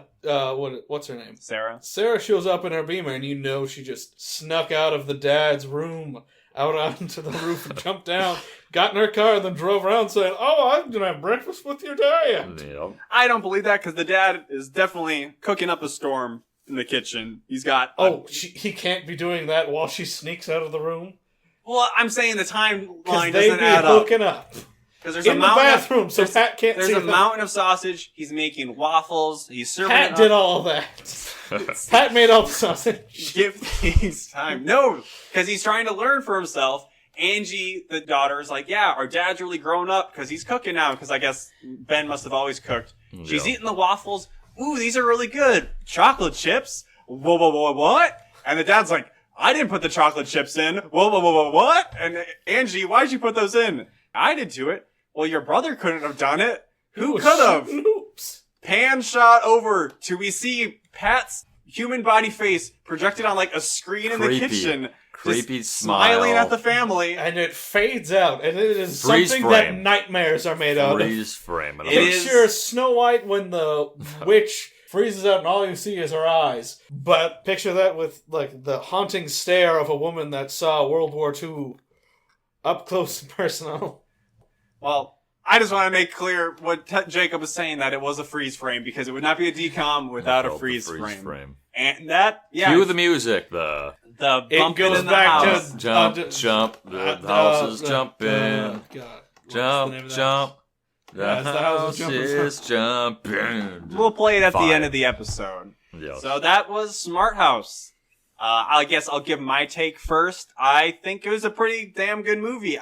what's her name? Sarah. Sarah shows up in her Beamer, and she just snuck out of the dad's room, out onto the roof and jumped down, got in her car, and then drove around saying, "Oh, I'm going to have breakfast with your dad." Yep. I don't believe that, because the dad is definitely cooking up a storm in the kitchen. He's got... he can't be doing that while she sneaks out of the room? Well, I'm saying the timeline They'd doesn't be add up. hooking up. Because there's In the bathroom, so Pat can't see There's a them. mountain of sausage. He's making waffles. He's serving Pat it did up. all that. Pat made all the sausage. Give things time. No, because he's trying to learn for himself. Angie, the daughter, is like, yeah, our dad's really grown up because he's cooking now. Because I guess Ben must have always cooked. She's eating the waffles. Ooh, these are really good. Chocolate chips? Whoa, what? And the dad's like, I didn't put the chocolate chips in. Whoa, what? And Angie, why'd you put those in? I did do it. Well, your brother couldn't have done it. Who could have? Oops. Pan shot over to we see Pat's human body face projected on like a screen in the kitchen. Creepy just smile. smiling at the family. And it fades out, and it is Freeze something frame. that nightmares are made out of. Freeze frame. It is- Picture Snow White when the witch freezes out and all you see is her eyes. But picture that with like the haunting stare of a woman that saw World War II up close and personal. Well, I just want to make clear what Jacob was saying, that it was a freeze frame, because it would not be a DCOM without a freeze frame. And that, yeah. Cue the music. The The bump goes in the back house. to- jump. The house is jumping. God. Jump. The Yeah, it's the house house is is jumping. We'll play it at the Five. end of the episode. Yes. So that was Smart House. I guess I'll give my take first. I think it was a pretty damn good movie.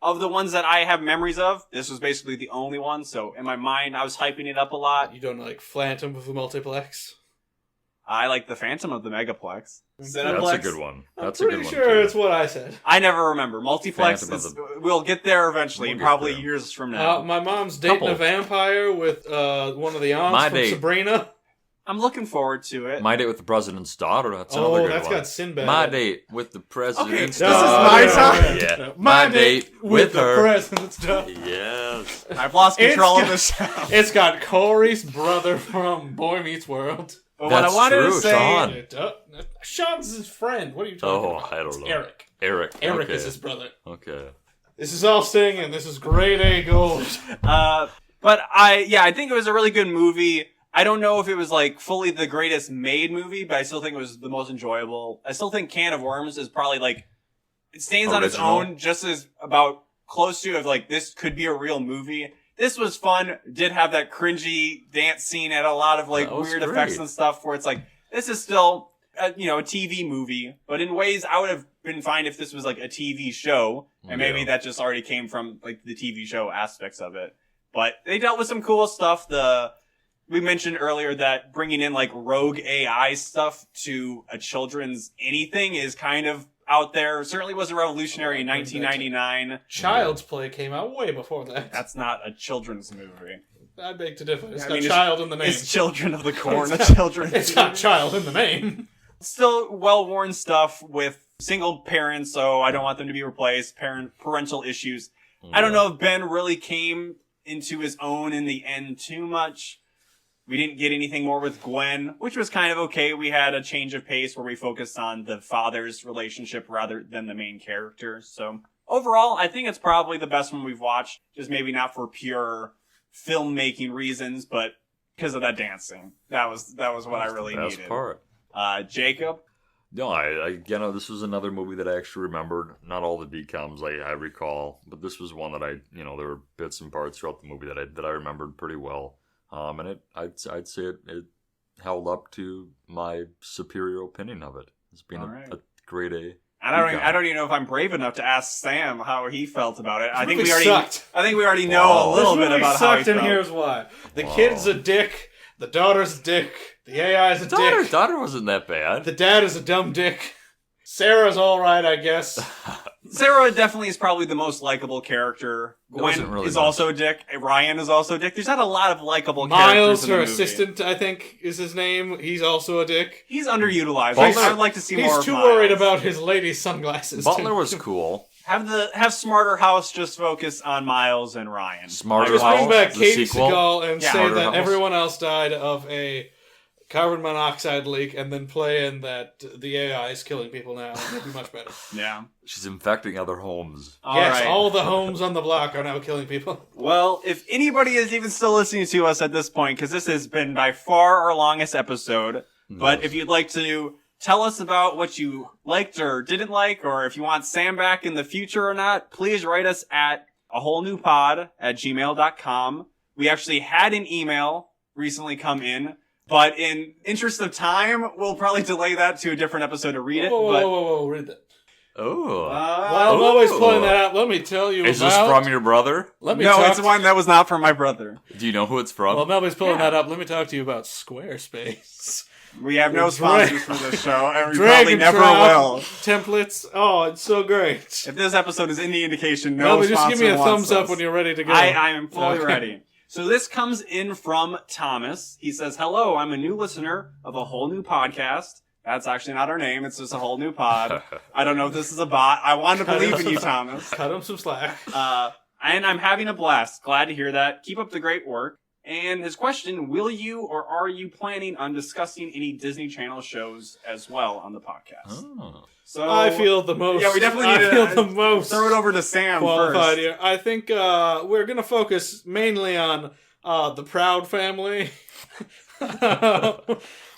Of the ones that I have memories of, this was basically the only one. So in my mind, I was hyping it up a lot. You don't like Phantom of the Multiplex? I like the Phantom of the Megaplex. That's Cineplex. a good one. I'm That's a good pretty one. sure too. it's what I said. I never remember. Multiplex Phantom of is... the- We'll get there eventually, We'll get probably there. years from now. My mom's dating Couple. a vampire with one of the aunts My from date. Sabrina. I'm looking forward to it. My Date with the President's Daughter. That's another Oh, good that's one. got Sinbad. My Date with the President's this is Daughter. my time? Yeah. My date with her. the president's daughter. Yes. I've lost control of It's this show. It's got Corey's brother from Boy Meets World. But what I That's wanted to true, say... Sean. Sean's his friend. What are you talking Oh, about? I don't It's know. Eric. Eric. Eric okay. is his brother. Okay. This is all staying in. This is grade A gold. But I think it was a really good movie. I don't know if it was like fully the greatest made movie, but I still think it was the most enjoyable. I still think Can of Worms is probably like, it stands on its Original. own just as about close to of like, this could be a real movie. This was fun. Did have that cringy dance scene at a lot of like That was weird great. effects and stuff where it's like, this is still a TV movie, but in ways I would have been fine if this was like a TV show, and maybe Yeah. that just already came from like the TV show aspects of it. But they dealt with some cool stuff. We mentioned earlier that bringing in like rogue AI stuff to a children's anything is kind of out there. Certainly was a revolutionary in 1999. Child's Play came out way before that. That's not a children's movie. I beg to differ. It's I got mean, child in the name. It's Children of the Corn, a It's got- children's It's got movie. child in the name. Still well-worn stuff with single parents, so I don't want them to be replaced, parental issues. I don't know if Ben really came into his own in the end too much. We didn't get anything more with Gwen, which was kind of okay. We had a change of pace where we focused on the father's relationship rather than the main character. So overall, I think it's probably the best one we've watched. Just maybe not for pure filmmaking reasons, but because of that dancing. That was what I really Best needed. part. Jacob? No, I this was another movie that I actually remembered. Not all the DCOMs I recall, but this was one that there were bits and parts throughout the movie that I remembered pretty well. And I'd say it held up to my superior opinion of it. It's being All right. a grade A. I don't even know if I'm brave enough to ask Sam how he felt about it. I think movie we already sucked. I think we already know a little bit about how he sucked, and felt. here's why. The kid's a dick. The daughter's a dick. The AI is a dick. Daughter wasn't that bad. The dad is a dumb dick. Sarah's all right, I guess. Sarah definitely is probably the most likable character. Gwen really is much. also a dick. Ryan is also a dick. There's not a lot of likable Miles, characters in the her movie. assistant, I think is his name. He's also a dick. He's underutilized. Butler- I would like to see more He's of too Miles. worried about his lady sunglasses. Butler was cool. Have Smarter House just focus on Miles and Ryan. Smarter Just House, bring back the Katie sequel. Seagal and Yeah. say Smarter that House. everyone else died of a carbon monoxide leak, and then play in that the AI is killing people now. It'd be much better. Yeah. She's infecting other homes. Yes, right. all the homes on the block are now killing people. Well, if anybody is even still listening to us at this point, because this has been by far our longest episode, but if you'd like to tell us about what you liked or didn't like, or if you want Sam back in the future or not, please write us at awholenewpod@gmail.com. We actually had an email recently come in, but in interest of time, we'll probably delay that to a different episode to read it. Whoa, read that. Oh. While I'm always pulling that out, let me tell you Is about... this from your brother? Let me No, talk it's one that was not from my brother. Do you know who it's from? While Melby's pulling that up, let me talk to you about Squarespace. We have no sponsors for this show, and we Drag probably and never drop will. templates. Oh, it's so great. If this episode is any indication, no Melby, just sponsor give me a wants thumbs up us. when you're ready to go. I am fully Okay. ready. So this comes in from Thomas. He says, "Hello, I'm a new listener of a whole new podcast." That's actually not our name. It's just a whole new pod. I don't know if this is a bot. I want to believe in you, Thomas. Cut him some slack. And I'm having a blast. Glad to hear that. Keep up the great work. And his question, will you or are you planning on discussing any Disney Channel shows as well on the podcast? Oh. So I feel the most. Yeah, we definitely need I feel to the most throw it over to Sam qualified first. here. I think we're going to focus mainly on the Proud Family,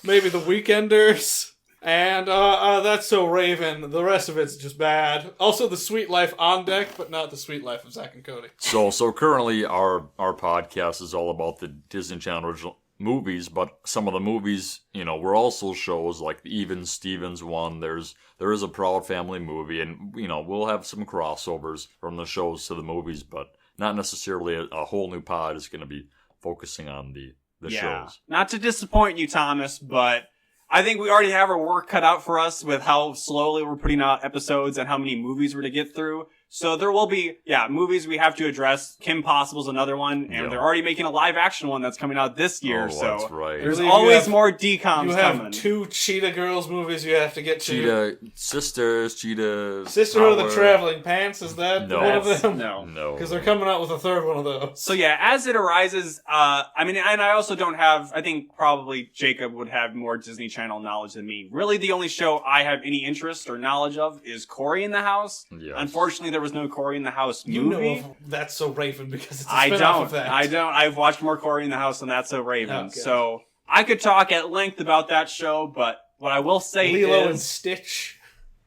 maybe the Weekenders, and That's So Raven. The rest of it's just bad. Also, The Sweet Life on Deck, but not The Sweet Life of Zack and Cody. So currently our podcast is all about the Disney Channel original movies, but some of the movies, were also shows like the Even Stevens one. There is a Proud Family movie, and we'll have some crossovers from the shows to the movies, but not necessarily a whole new pod is going to be focusing on the shows. Not to disappoint you, Thomas, but I think we already have our work cut out for us with how slowly we're putting out episodes and how many movies we're to get through. So there will be, movies we have to address. Kim Possible's another one, and they're already making a live action one that's coming out this year. Oh, so that's right. there's I believe always you have- more DCOMs You have coming. 2 Cheetah Girls movies you have to get to. Cheetah Sisters, Cheetah Sisterhood of Power. the Traveling Pants, is that No. one of them? No. Because they're coming out with a third one of those. So yeah, as it arises, and I also don't have, I think probably Jacob would have more Disney Channel knowledge than me. Really, the only show I have any interest or knowledge of is Cory in the House. Yes. Unfortunately, there was no Cory in the House You movie. know of That's So Raven because it's a I spin-off of don't. that. I don't. I've watched more Cory in the House than That's So Raven. Okay. So I could talk at length about that show, but what I will say Lilo and is, Stitch.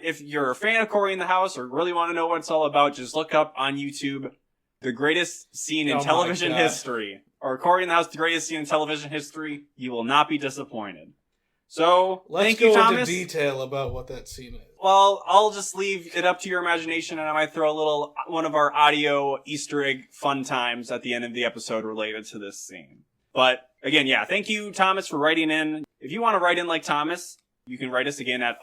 if you're a fan of Cory in the House or really want to know what it's all about, just look up on YouTube the greatest scene in Oh my television God. history, or Cory in the House, the greatest scene in television history. You will not be disappointed. So Let's thank go you, Thomas. into detail about what that scene is. Well, I'll just leave it up to your imagination, and I might throw one of our audio Easter egg fun times at the end of the episode related to this scene. But again, thank you, Thomas, for writing in. If you want to write in like Thomas, you can write us again at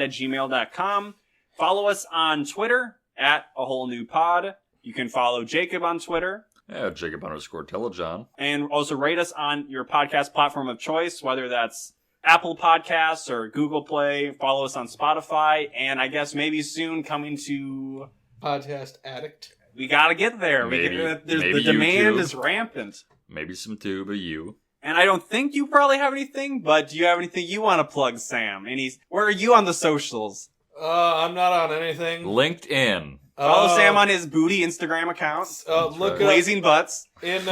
awholenewpod@gmail.com. Follow us on Twitter at awholenewpod. You can follow Jacob on Twitter. Yeah, Jacob_Telejohn. And also rate us on your podcast platform of choice, whether that's Apple Podcasts or Google Play. Follow us on Spotify, and I guess maybe soon coming to... Podcast Addict. We gotta get there. Maybe The demand YouTube. is rampant. Maybe some Tuba, you. And I don't think you probably have anything, but do you have anything you want to plug, Sam? Where are you on the socials? I'm not on anything. LinkedIn. Follow Sam on his booty Instagram account. Look right. Blazing Butts. in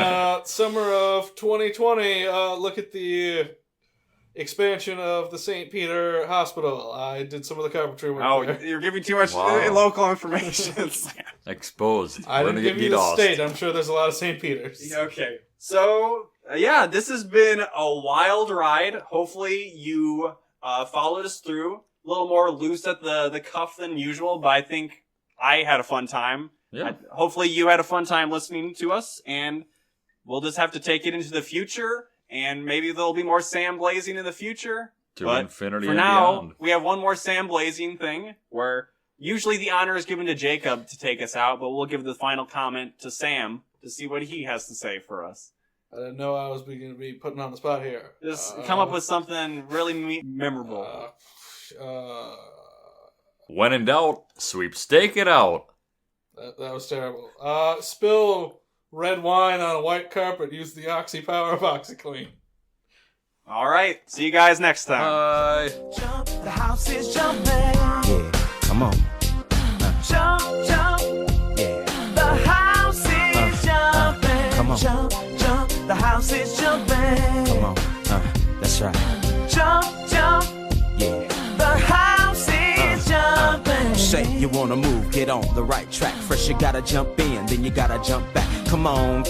summer of 2020. Look at the expansion of the St. Peter Hospital. I did some of the carpentry work Oh, there. you're giving too much Wow. local information, Sam. Exposed. I We're didn't gonna give get you the DDoSed. state. I'm sure there's a lot of St. Peters. Okay. So, this has been a wild ride. Hopefully you followed us through. little more loose at the cuff than usual, but I think I had a fun time. Yeah. Hopefully you had a fun time listening to us, and we'll just have to take it into the future, and maybe there'll be more Sam Blazing in the future. To infinity for and now, beyond. we have one more Sam Blazing thing, where usually the honor is given to Jacob to take us out, but we'll give the final comment to Sam to see what he has to say for us. I didn't know I was going to be putting on the spot here. Just come up with something really memorable. When in doubt, sweepstake it out. That was terrible. Spill red wine on a white carpet. Use the oxy power of OxyClean. All right. See you guys next time. Bye. Jump, the house is jumping. Yeah, come on. Jump, jump. Yeah, The house is jumping. come on. Jump, jump. The house is jumping. come on. That's right. Jump, jump. Yeah. The house is jumping. Say you wanna move, get on the right track. First you gotta jump in, then you gotta jump back. Come on,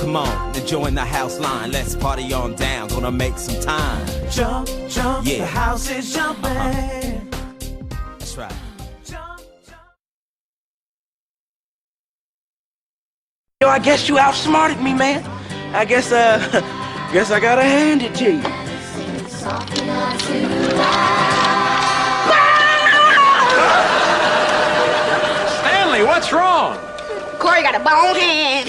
join the house line. Let's party on down, gonna make some time. Jump, jump. Yeah. The house is jumping. That's right. Jump, jump. Yo, I guess you outsmarted me, man. I guess I gotta hand it to you. Stanley, what's wrong? Corey got a bone hand.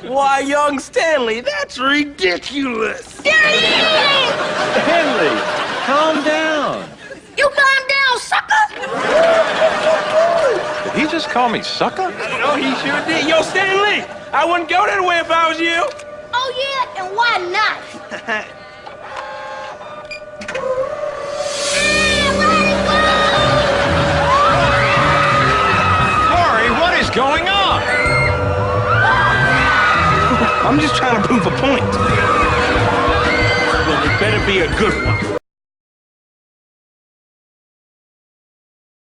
Why, young Stanley, that's ridiculous. Stanley, calm down. You calm down, sucker. Did he just call me sucker? No, he sure did. Yo, Stanley, I wouldn't go that way if I was you. Oh yeah, and why not? Corey, what is going on? I'm just trying to prove a point. Well, it better be a good one.